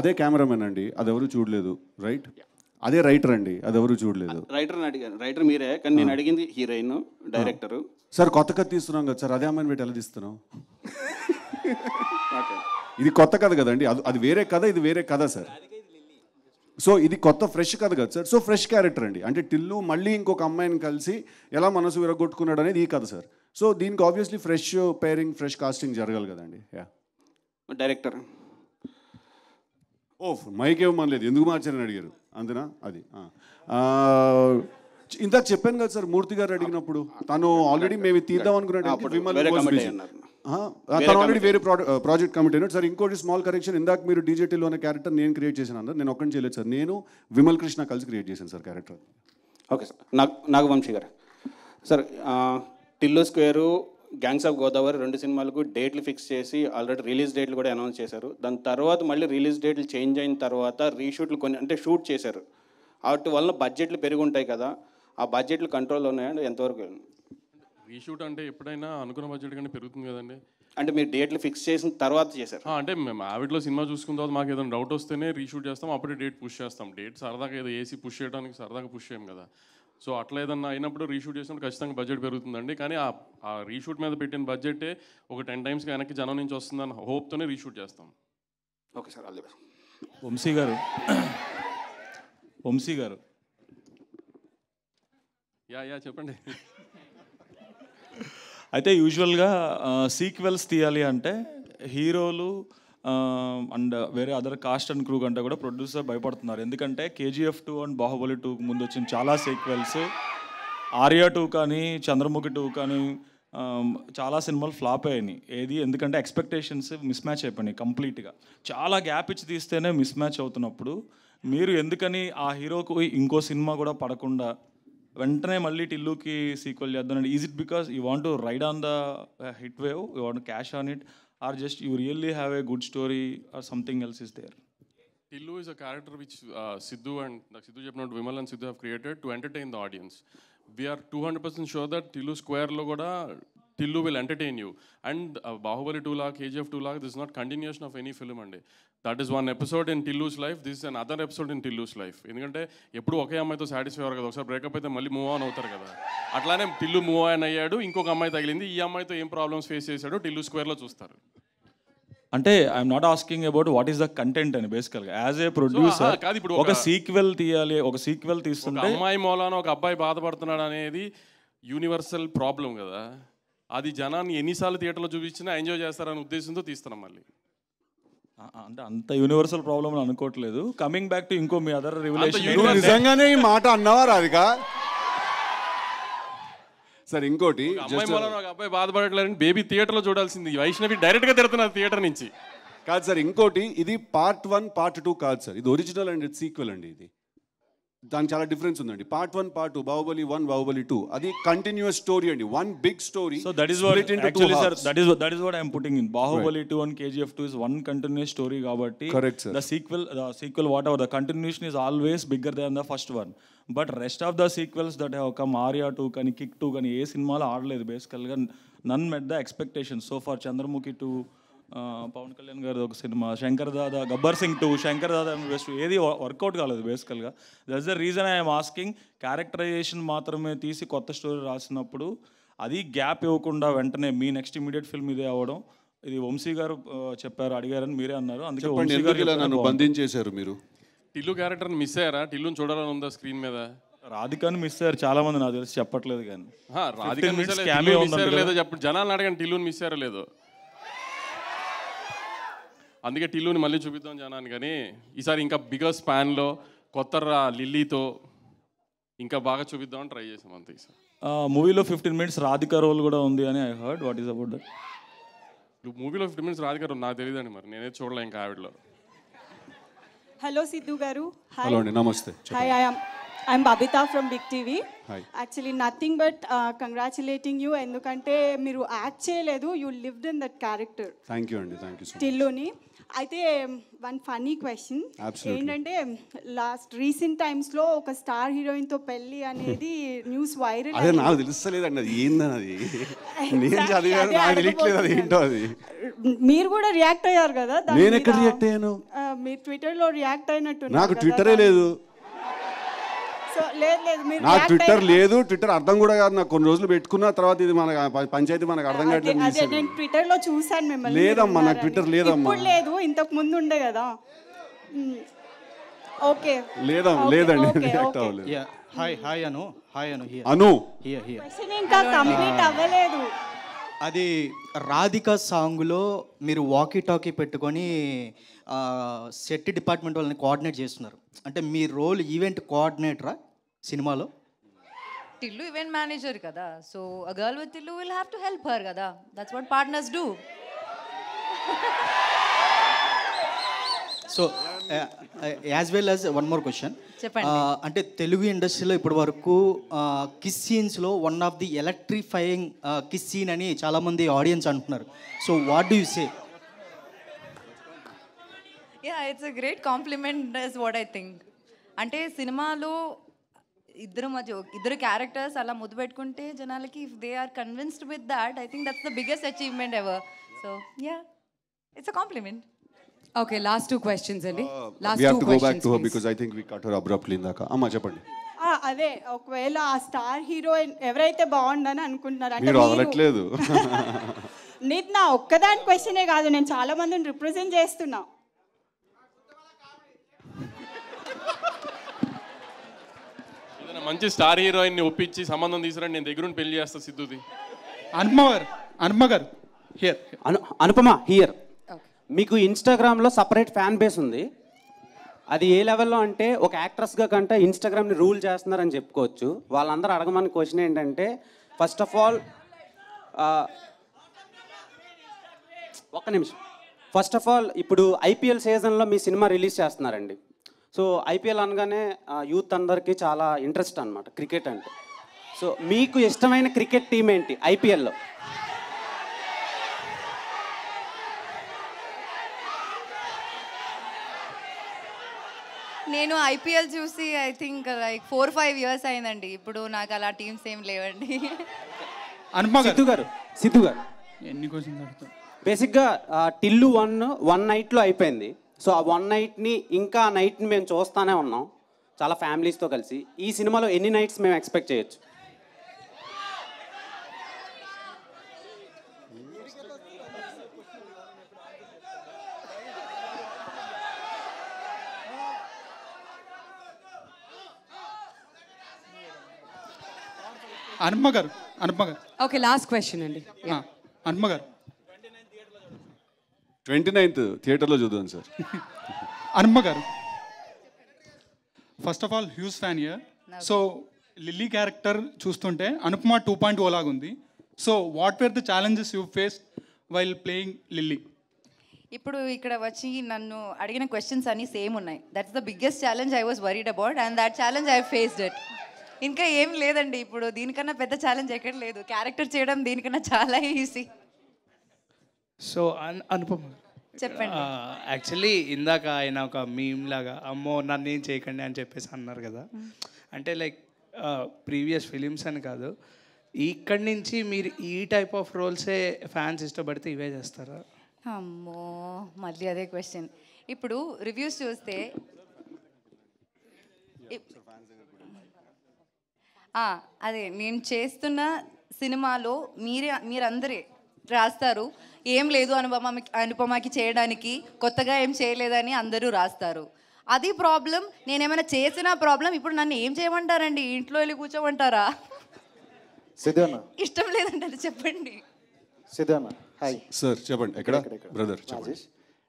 అదే కెమెరామెన్ అండి, అది ఎవరు చూడలేదు, రైట్? అదే రైటర్ అండి, అది ఎవరు చూడలేదు. రైటర్ని అడిగాను, రైటర్ మీరే, కానీ నేను అడిగింది హీరోయిన్, డైరెక్టరు. సార్ కొత్త కథ తీస్తున్నాం కదా సార్, అదే అమ్మాయిని పెట్టి ఎలా తీస్తున్నాం? ఇది కొత్త కథ కదండి, అది వేరే కథ, ఇది వేరే కథ సార్. సో ఇది కొత్త ఫ్రెష్ కథ కదా సార్. సో ఫ్రెష్ క్యారెక్టర్ అండి, అంటే టిల్లు మళ్ళీ ఇంకొక అమ్మాయిని కలిసి ఎలా మనసు విరగొట్టుకున్నాడు అనేది ఈ కథ సార్. సో దీనికి obviously fresh pairing, fresh casting జరగాలి కదండి. డైరెక్టర్ మైక్ ఇవ్వమనలేదు, ఎందుకు మార్చారని అడిగారు, అంతేనా? అది ఇందాక చెప్పాను కదా సార్, మూర్తి గారు అడిగినప్పుడు తను ఆల్రెడీ మేము తీద్దాం అనుకున్నట్టు తను ఆల్రెడీ వేరే ప్రాజెక్ట్ కమిట్ అయినాడు సార్. ఇంకోటి స్మాల్ కరెక్షన్, ఇందాక మీరు డీజేటీలో అనే క్యారెక్టర్ నేను క్రియేట్ చేశాను అన్నారు, నేను ఒక్కని చేయలేదు సార్, నేను విమల్ కృష్ణ కలిసి క్రియేట్ చేశాను sir character. Okay sir. Nagavamsi garu sir, Tillu square gangs of Godavari 2 సినిమాలకు డేట్లు ఫిక్స్ చేసి ఆల్రెడీ రిలీజ్ డేట్లు కూడా అనౌన్స్ చేశారు. దాని తర్వాత మళ్ళీ రిలీజ్ డేట్లు చేంజ్ అయిన తర్వాత రీషూట్లు కొన్ని అంటే షూట్ చేశారు. వాటి వల్ల బడ్జెట్లు పెరిగి ఉంటాయి కదా, ఆ బడ్జెట్లు కంట్రోల్లో ఉన్నాయండి ఎంతవరకు? రీషూట్ అంటే ఎప్పుడైనా అనుకున్న బడ్జెట్ కంటే పెరుగుతుంది కదండి. అంటే మీరు డేట్లు ఫిక్స్ చేసిన తర్వాత చేశారు? అంటే మేము ఆవిడలో సినిమా చూసుకున్న తర్వాత మాకు ఏదైనా డౌట్ వస్తేనే రీషూట్ చేస్తాం, అప్పుడే డేట్ పుష్ చేస్తాం. డేట్ సరదాగా ఏదో ఏసీ పుష్ చేయడానికి సరదాగా పుష్ చేయం కదా. సో అట్లా ఏదన్నా అయినప్పుడు రీషూట్ చేసినప్పుడు ఖచ్చితంగా బడ్జెట్ పెరుగుతుందండి. కానీ ఆ రీషూట్ మీద పెట్టిన బడ్జెటే ఒక 10 times వెనక్కి జనం నుంచి వస్తుందని హోప్తోనే రీషూట్ చేస్తాం. Okay sir, all the best. Vamsi గారు యా చెప్పండి. అయితే యూజువల్గా సీక్వెల్స్ తీయాలి అంటే హీరోలు అండ్ వేరే అదర్ కాస్ట్ అండ్ క్రూ కంటే కూడా ప్రొడ్యూసర్ భయపడుతున్నారు. ఎందుకంటే KGF 2 అండ్ బాహుబలి 2 ముందు వచ్చిన చాలా సీక్వెల్స్, ఆర్యా 2 కానీ చంద్రముఖి 2 కానీ చాలా సినిమాలు ఫ్లాప్ అయ్యాయి. ఏది ఎందుకంటే ఎక్స్పెక్టేషన్స్ మిస్ మ్యాచ్ అయిపోయినాయి కంప్లీట్గా. చాలా గ్యాప్ ఇచ్చి తీస్తేనే మిస్ మ్యాచ్ అవుతున్నప్పుడు మీరు ఎందుకని ఆ హీరోకు ఇంకో సినిమా కూడా పడకుండా వెంటనే మళ్ళీ టిల్లుకి సీక్వెల్ చేద్దాం? Is it because you want to ride on the hit wave, you want cash on it, or just you really have a good story or something else is there? Tillu is a character which Sidhu చెప్పినట్టు Vimal and Sidhu have created to entertain the audience. We are 200% sure that Tillu Square lo kuda Tillu will entertain you. And Bahubali 2 lakh, KGF 2 lakh, this is not continuation of any film andi. That is one episode in Tillu's life. This is another episode in Tillu's life. ఎందుకంటే ఎప్పుడు ఒకే అమ్మాయితో సాటిస్ఫై అవ్వరు కదా, ఒకసారి బ్రేకప్ అయితే మళ్ళీ మూవ్ ఆన్ అవుతారు కదా. అట్లానే టిల్లు మూవ్ ఆన్ అయ్యాడు, ఇంకొక అమ్మాయి తగిలింది, ఈ అమ్మాయితో ఏం ప్రాబ్లమ్స్ ఫేస్ చేశాడో టిల్లు స్క్వేర్లో చూస్తారు. అంటే I'm not asking about what is the content అని బేసికల్గా యాజ్ ఏ ప్రొడ్యూసర్ ఒక సీక్వెల్ తీయాలి, ఒక సీక్వెల్ తీస్తుంటే అమ్మాయి మూలాన ఒక అబ్బాయి బాధపడుతున్నాడు అనేది యూనివర్సల్ ప్రాబ్లం కదా. అది జనాన్ని ఎన్నిసార్లు థియేటర్లో చూపించినా ఎంజాయ్ చేస్తారనే ఉద్దేశంతో తీస్తున్నాం. మళ్ళీ అంటే అంత యూనివర్సల్ ప్రాబ్లం అని అనుకోవట్లేదు. కమింగ్ బ్యాక్ టు ఇంకో మీ అదర్ రివల్యూషన్, నిజంగానే ఈ మాట అన్నావా రాధికా? సార్ ఇంకోటి, అమ్మాయి మూలాన ఒక అబ్బాయి బాధపడట్లేదని బేబీ థియేటర్లో చూడాల్సింది, వైష్ణవి డైరెక్ట్గా తిడుతున్నారు థియేటర్ నుంచి. కాదు సార్, ఇంకోటి ఇది పార్ట్ 1 పార్ట్ 2 కాదు సార్, ఇది ఒరిజినల్ అండ్ ఇది సీక్వెల్ అండి. ఇది దానికి చాలా డిఫరెన్స్ ఉందండి. పార్ట్ 1 పార్ట్ 2, బాహుబలి 1 బాహుబలి 2 అది కంటిన్యూస్ స్టోరీ అండి, one big story. So that is what actually sir, that is what I'm putting in. Baahubali 2 and KGF 2 is one continuous story కాబట్టి the sequel whatever the continuation is always bigger than the first one. But rest of the sequels that have come, Arya 2 కానీ Kick 2 కానీ ఏ సినిమాలో ఆడలేదు బేసికల్గా. None met the expectations so far. Chandramukhi 2, Pawan Kalyan గారి ఒక సినిమా, శంకర్ దాదా, గబ్బర్ సింగ్ 2, శంకర్ దాదా బెస్ట్, ఏది వర్కౌట్ కాలేదు బేసికల్గా. That's the reason I'm asking. Characterization మాత్రమే తీసి కొత్త స్టోరీ రాసినప్పుడు అది గ్యాప్ ఇవ్వకుండా వెంటనే మీ నెక్స్ట్ ఇమీడియట్ ఫిల్మ్ ఇదే అవ్వడం, ఇది వంశీ గారు చెప్పారు, అడిగారని మీరే అన్నారు. అందుకే వంశీ గారు నన్ను బంధించేశారు మీరు. టిల్లు క్యారెక్టర్ని మిస్ అయ్యారా? టిల్లుని చూడాలని ఉందా స్క్రీన్ మీద? రాధికాని మిస్ అయ్యారు చాలా మంది, నాకు తెలిసి చెప్పట్లేదు. కానీ రాధికాని మిస్ లేదో చెప్పండి, జనాలను అడగండి టిల్లుని మిస్ అయ్యారో లేదో. అందుకే టిల్లుని మళ్ళీ చూపిద్దాం జనాన్ని. కానీ ఈసారి ఇంకా బిగ్గర్ స్పాన్లో కొత్త లిల్లీతో ఇంకా బాగా చూపిద్దామని ట్రై చేసాం అంతే. ఈసారి మూవీలో 15 minutes రాధికా రోల్ కూడా ఉంది అని I heard. What is about that? మూవీలో 15 minutes రాధికా రోల్ నాకు తెలియదండి, మరి నేనే చూడలే ఇంకా ఆవిడలో. హలో సిద్ధు గారు. హలో అండి, నమస్తే. Hi, I'm Babitha from Big TV. Hi. Actually nothing but congratulating you, ఎందుకంటే మీరు యాక్ట్ చేయలేదు, you lived in that character. Thank you అండి, థ్యాంక్ యూ సో మచ్. టిల్లుని. అయితే వన్ ఫన్నీ క్వశ్చన్ ఏంటంటే, రీసెంట్ టైమ్స్లో ఒక స్టార్ హీరోయిన్తో పెళ్ళి అనేది న్యూస్ వైరల్. అదే నాకు తెలుస్తలేదండి అది ఏందని, అది నేను చదివాను, నాకు తెలియట్లేదు అది ఏంటో. అది మీరు కూడా రియాక్ట్ అయ్యారు కదా? నేను ఎక్కడ రియాక్ట్ అయ్యాను? మీరు ట్విట్టర్లో రియాక్ట్ అయినట్టు. నాకు ట్విట్టరే లేదు. నాకు ట్విట్టర్ లేదు, ట్విట్టర్ అర్థం కూడా కాదు నాకు. కొన్ని రోజులు పెట్టుకున్న తర్వాత ఇది మన పంచాయతీ మనకు అర్థం కావట్లేదు. నేను ట్విట్టర్ లో చూసాను మిమ్మల్ని. లేదమ్మా, నాకు ట్విట్టర్ లేదమ్మా. ఇప్పుడు లేదు, ఇంతకు ముందు ఉండే కదా. ఓకే, లేదండి, రియాక్ట్ అవ్వలేదు. హాయ్ అను. క్వశ్చన్ ఇంకా కంప్లీట్ అవ్వలేదు. అది రాధికా సాంగ్లో మీరు వాకీ టాకీ పెట్టుకొని సెట్ డిపార్ట్మెంట్ వాళ్ళని కోఆర్డినేట్ చేస్తున్నారు. అంటే మీ రోల్ ఈవెంట్ కోఆర్డినేటరా సినిమాలో? టిల్లు ఈవెంట్ మేనేజర్ కదా, so a girl with Tillu will have to help her కదా. That's what partners do. So as well as one more question. చెప్పండి. అంటే తెలుగు ఇండస్ట్రీలో ఇప్పటి వరకు కిస్ సీన్స్లో one of the electrifying kiss scene అని చాలామంది ఆడియన్స్ అంటున్నారు. So what do you say? Yeah, it's a great compliment is what I think. అంటే సినిమాలో ఇద్దరు క్యారెక్టర్స్ అలా ముద్దు పెట్టుకుంటే జనాలకి if they are convinced with that, I think that's the biggest achievement ever. So yeah, it's a compliment. Okay, last 2 questions అండి. We have to go back to her because I think we cut her abruptly ఇందాక. అమ్మా చెప్పండి. అదే ఒకవేళ ఆ స్టార్ హీరోయిన్ ఎవరైతే బాగుండని అనుకుంటున్నారు అంటే మీరు వదలట్లేదు. నీది నా ఒక్కదాని క్వశ్చనే కాదు, నేను చాలా మందిని రిప్రజెంట్ చేస్తున్నా. మంచి స్టార్ హీరోయిన్ ని ఒప్పించి సంబంధం తీసుకురండి, నేను దగ్గరుండి పెళ్లి చేస్తా సిద్ధుది. అనుపమ గారు హియర్. అనుపమ హియర్. మీకు ఇన్స్టాగ్రామ్లో సపరేట్ ఫ్యాన్ బేస్ ఉంది. అది ఏ లెవెల్లో అంటే ఒక యాక్ట్రెస్గా కంటే ఇన్స్టాగ్రామ్ని రూల్ చేస్తున్నారని చెప్పుకోవచ్చు. వాళ్ళందరూ అడగమని క్వశ్చన్ ఏంటంటే, ఫస్ట్ ఆఫ్ ఆల్ ఒక్క నిమిషం. ఫస్ట్ ఆఫ్ ఆల్ ఇప్పుడు ఐపీఎల్ సీజన్లో మీ సినిమా రిలీజ్ చేస్తున్నారండి. సో ఐపీఎల్ అనగానే యూత్ అందరికీ చాలా ఇంట్రెస్ట్ అనమాట క్రికెట్ అంటే. సో మీకు ఇష్టమైన క్రికెట్ టీం ఏంటి ఐపీఎల్లో? నేను ఐపీఎల్ చూసి ఐ థింక్ లైక్ 4-5 ఇయర్స్ అయిందండి. ఇప్పుడు నాకు అలా టీమ్స్ ఏం లేవండి. సిద్ధు గారు ఎన్ని క్వశ్చన్స్ అడుగుతారు? బేసిక్గా టిల్లు 1 నైట్లో అయిపోయింది. సో ఆ 1 నైట్ని ఇంకా ఆ నైట్ని మేము చూస్తూనే ఉన్నాం చాలా ఫ్యామిలీస్తో కలిసి. ఈ సినిమాలో ఎన్ని నైట్స్ మేము ఎక్స్పెక్ట్ చేయొచ్చు? అనుపమ గారు ఓకే, లాస్ట్ క్వశ్చన్ అండి. అనుపమ గారు 29th థియేటర్లో చూద్దాం సార్. అనుపమ గారు first of all huge fan year. So lily character చూస్తుంటే అనుపమ 2.0 లాగా ఉంది. So what where the challenges you face while playing lily? ఇప్పుడు ఇక్కడ వచ్చి నన్ను అడిగిన క్వశ్చన్స్ అన్నీ సేమ్ ఉన్నాయి. That's the biggest challenge I was worried about and that challenge I faced it. ఇంకా ఏం లేదండి, ఇప్పుడు దీనికన్నా పెద్ద ఛాలెంజ్ ఎక్కడ లేదు. క్యారెక్టర్ చేయడం దీనికన్నా చాలా ఈజీ. సో అనుపమ చెప్పండి. యాక్చువల్లీ ఇందాక ఆయన ఒక మీమ్ లాగా అమ్మో నన్ను ఏం చేయకండి అని చెప్పేసి అన్నారు కదా. అంటే లైక్ ప్రీవియస్ ఫిలిమ్స్ అని కాదు, ఇక్కడి నుంచి మీరు ఈ టైప్ ఆఫ్ రోల్సే ఫ్యాన్స్ ఇష్టపడితే ఇవే చేస్తారా? అమ్మో, మళ్ళీ అదే క్వశ్చన్. ఇప్పుడు రివ్యూస్ చూస్తే అదే నేను చేస్తున్న సినిమాలో మీరందరే రాస్తారు ఏం లేదు అనుపమకి చేయడానికి, కొత్తగా ఏం చేయలేదని అందరూ రాస్తారు. అది ప్రాబ్లం. నేనేమైనా చేసిన ప్రాబ్లం. ఇప్పుడు నన్ను ఏం చేయమంటారండి? ఇంట్లో వెళ్ళి కూర్చోమంటారా? ఇష్టం లేదంటే అది చెప్పండి. సిద్ధన్న హాయ్ సార్, చెప్పండి. ఎక్కడ brother? Rajesh.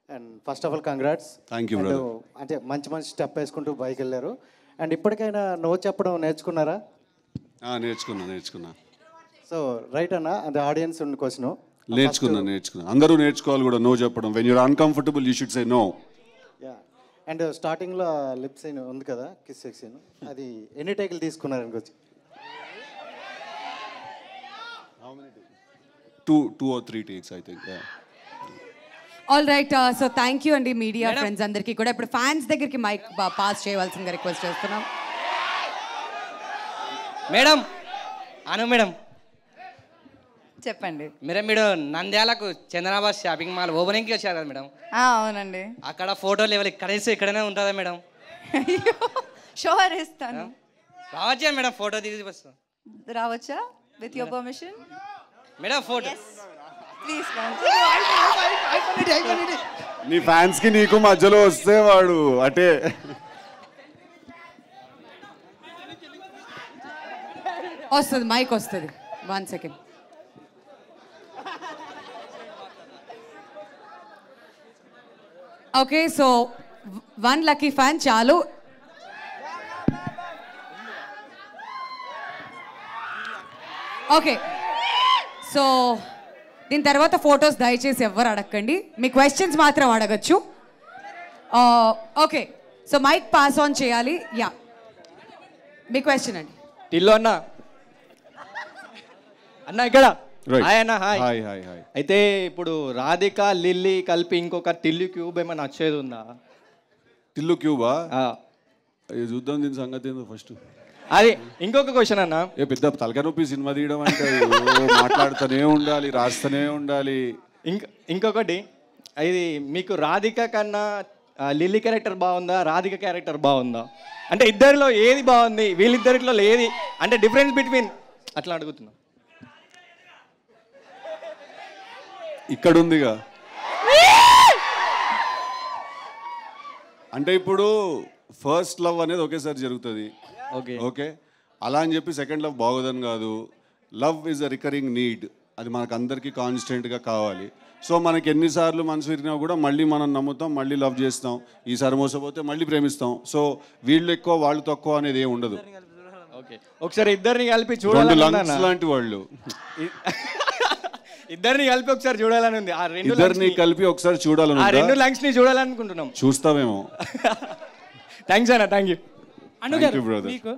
And first of all congrats. Thank you brother. అంటే మంచి స్టెప్ వేసుకుంటూ బైక్ వెళ్ళారు. అండ్ ఇప్పటికైనా నో చెప్పడం నేర్చుకున్నారా? నేర్చుకున్నా. సో రైట్ అన్న, అది ఆడియన్స్ ఉన్న క్వశ్చన్. నేర్చుకున్నా. అందరూ నేర్చుకోవాలి కూడా నో చెప్పడం. When you're uncomfortable you should say no. Yeah. And స్టార్టింగ్లో లిప్ సైన్ ఉంది కదా, కిస్ సెక్షన్, అది ఎన్ని టేకులు తీసుకున్నారు అనుకోవచ్చు? 2 or 3 takes I think. All right. So thank you అండి మీడియా ఫ్రెండ్స్ అందరికీ కూడా. ఇప్పుడు ఫ్యాన్స్ దగ్గరికి మైక్ పాస్ చేయవలసిందిగా రిక్వెస్ట్ చేస్తున్నాం. మేడం మేడం చెప్పండి. మీరు నంద్యాలకు చంద్రబాబు షాపింగ్ మాల్ ఓపెనింగ్కి వచ్చారు కదా మేడం? అవునండి. అక్కడ ఫోటోలు ఇవ్వాలి, ఇక్కడనే ఉంటుందా మేడం? షోర్ ఇస్తాను. రావచ్చా మేడం? ఫోటో దిగి వస్తాం. రావచ్చా with your permission? Madam photo please. నీ ఫ్యాన్స్ కి నీకు మధ్యలో వస్తే వాడు అటే. వస్తుంది, మైక్ వస్తుంది. 1 second. Okay, so 1 lucky fan చాలు. ఓకే, సో దీని తర్వాత ఫొటోస్ దయచేసి ఎవ్వరు అడగండి. మీ క్వశ్చన్స్ మాత్రం అడగచ్చు. Okay, so mic pass on చేయాలి. యా, మీ క్వశ్చన్ అండి. టిల్లు అన్న అన్న ఇక్కడ Right. హాయ్ అన్న హాయ్ హాయ్ హాయ్ హాయ్. అయితే ఇప్పుడు రాధిక లిల్లీ కలిపి ఇంకొక టిల్లు క్యూబ్ ఏమైనా వచ్చేది ఉందా? టిల్లు క్యూబా? చూద్దాం దీని సంగతి ఏందో ఫస్ట్. అది ఇంకొక క్వశ్చన్ అన్న. పెద్ద తలకాయ నొప్పి సినిమా తీయడం అంటే మాట్లాడుతూనే ఉండాలి, రాస్తూనే ఉండాలి. ఇంకొకటి, ఇది మీకు రాధిక కన్నా లిల్లీ క్యారెక్టర్ బాగుందా, రాధిక క్యారెక్టర్ బాగుందా? అంటే ఇద్దరిలో ఏది బాగుంది, వీళ్ళిద్దరిలో ఏది అంటే డిఫరెన్స్ బిట్వీన్ అట్లా అడుగుతున్నా. ఇక్కడ ఉందిగా. అంటే ఇప్పుడు ఫస్ట్ లవ్ అనేది ఒకేసారి జరుగుతుంది. ఓకే, అలా అని చెప్పి సెకండ్ లవ్ బాగోదని కాదు. Love is a recurring need, అది మనకు అందరికీ కాన్స్టెంట్గా కావాలి. సో మనకి ఎన్నిసార్లు మనసు విరిగినా కూడా మళ్ళీ మనం నమ్ముతాం, మళ్ళీ లవ్ చేస్తాం. ఈసారి మోసపోతే మళ్ళీ ప్రేమిస్తాం. సో వీళ్ళు ఎక్కువ వాళ్ళు తక్కువ అనేది ఏమి ఉండదు. ఒకసారి ఇద్దరిని కలిపి రెండు చూడాలి లంగ్స్ లాంటి వాళ్ళు. ఇద్దరిని కలిపి ఒకసారి చూడాలని ఉంది. ఇద్దరిని కలిపి ఒకసారి చూడాలని ఆ రెండు లంగ్స్ ని చూడాలనుకుంటున్నాం. చూస్తామేమో. థ్యాంక్స్ అన్న, థ్యాంక్ యూ. అనుగారు మీకు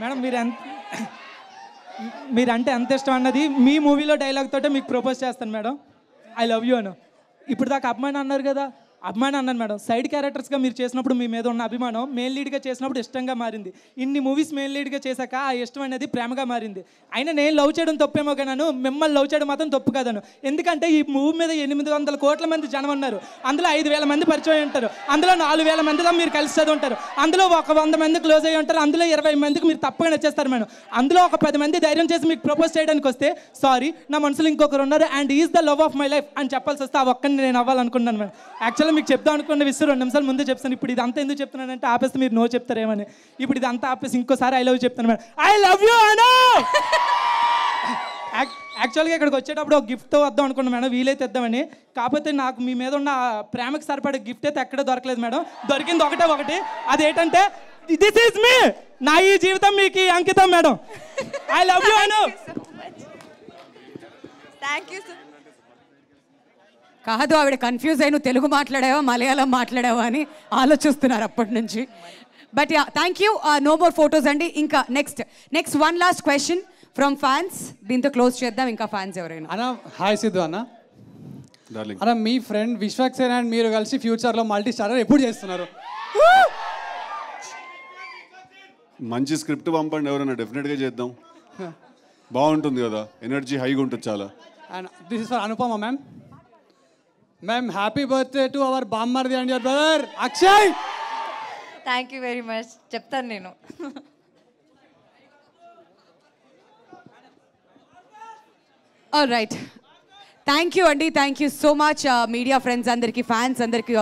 మేడం మీరంటే ఎంత ఇష్టం అన్నది మీ మూవీలో డైలాగ్ తోటే మీకు ప్రపోజ్ చేస్తాను మేడం. ఐ లవ్ యూ అను. ఇప్పుడు దాకా అభిమానం అన్నారు కదా, అభిమానం అన్నాను మేడం. సైడ్ క్యారెక్టర్స్గా మీరు చేసినప్పుడు మీ మీద ఉన్న అభిమానం మెయిన్ లీడ్గా చేసినప్పుడు ఇష్టంగా మారింది. ఇన్ని మూవీస్ మెయిన్ లీడ్గా చేశాక ఆ ఇష్టం అనేది ప్రేమగా మారింది. అయినా నేను లవ్ చేయడం తప్పేమో కానీ మిమ్మల్ని లవ్ చేయడం మాత్రం తప్పు కాదను. ఎందుకంటే ఈ మూవీ మీద 800 కోట్ల మంది జనం ఉన్నారు. అందులో 5,000 మంది పరిచయం ఉంటారు. అందులో 4,000 మందితో మీరు కలిసి చదువుంటారు. అందులో ఒక 100 మంది క్లోజ్ అయ్యి ఉంటారు. అందులో 20 మందికి మీరు తప్పగా నచ్చేస్తారు మేడం. అందులో ఒక 10 మంది ధైర్యం చేసి మీకు ప్రపోజ్ చేయడానికి వస్తే సారీ నా మనసులో ఇంకొకరు ఉన్నారు and is the love of my life అని చెప్పాల్సి వస్తే ఆ ఒక్కరిని నేను అవ్వాలనుకున్నాను మేడం. యాక్చువల్గా మీకు చెప్దాం అనుకున్న విషయం 2 నిమిషాలు ముందే చెప్తాను. ఇప్పుడు ఇదంతా ఎందుకు చెప్తున్నానంటే ఆపేస్తే మీరు నో చెప్తారేమని. ఇప్పుడు ఇదంతా ఆపేసి ఇంకోసారి ఐ లవ్ చెప్తాను మేడం. ఐ లవ్ యూ అను. యాక్చువల్గా ఇక్కడికి వచ్చేటప్పుడు ఒక గిఫ్ట్ వద్దాం అనుకున్నాను మేడం, వీలైతే ఇద్దామని. కాకపోతే నాకు మీ మీద ఉన్న ప్రేమకు సరిపడే గిఫ్ట్ అయితే ఎక్కడ దొరకలేదు మేడం. దొరికింది ఒకటి, అదేంటంటే దిస్ ఈజ్ మీ, నా ఈ జీవితం మీకు అంకితం madam. I love you Anu. Thank you. కాదు, ఆవిడ కన్ఫ్యూజ్ అయ్యి నువ్వు తెలుగు మాట్లాడావా మలయాళం మాట్లాడావా అని ఆలోచిస్తున్నారు అప్పటి నుంచి. But yeah, thank you. No more photos అండి. ఇంకా next one last question from fans. దీంతో క్లోజ్ చేద్దాం. ఇంకా ఫ్యాన్స్ ఎవరైనా? అన్న హాయ్ సిద్ధు అన్న. అన్న మీ ఫ్రెండ్ విశ్వక్ సేన్ అండ్ మీరు కలిసి ఫ్యూచర్లో మల్టీ స్టారర్ ఎప్పుడు చేస్తున్నారు? మంచి స్క్రిప్ట్ పంపండి ఎవరైనా, డెఫినెట్గా చేద్దాం. బాగుంటుంది కదా, ఎనర్జీ హైగా ఉంటుంది చాలా. And this is for Anupama ma'am. Ma'am happy birthday to our బామ్మర్ది and your brother Akshay. Thank you very much. చెప్తాను నేను. ఆల్ రైట్, థ్యాంక్ యూ అండి. Thank you so much media friends అందరికీ, ఫ్యాన్స్ అందరికీ.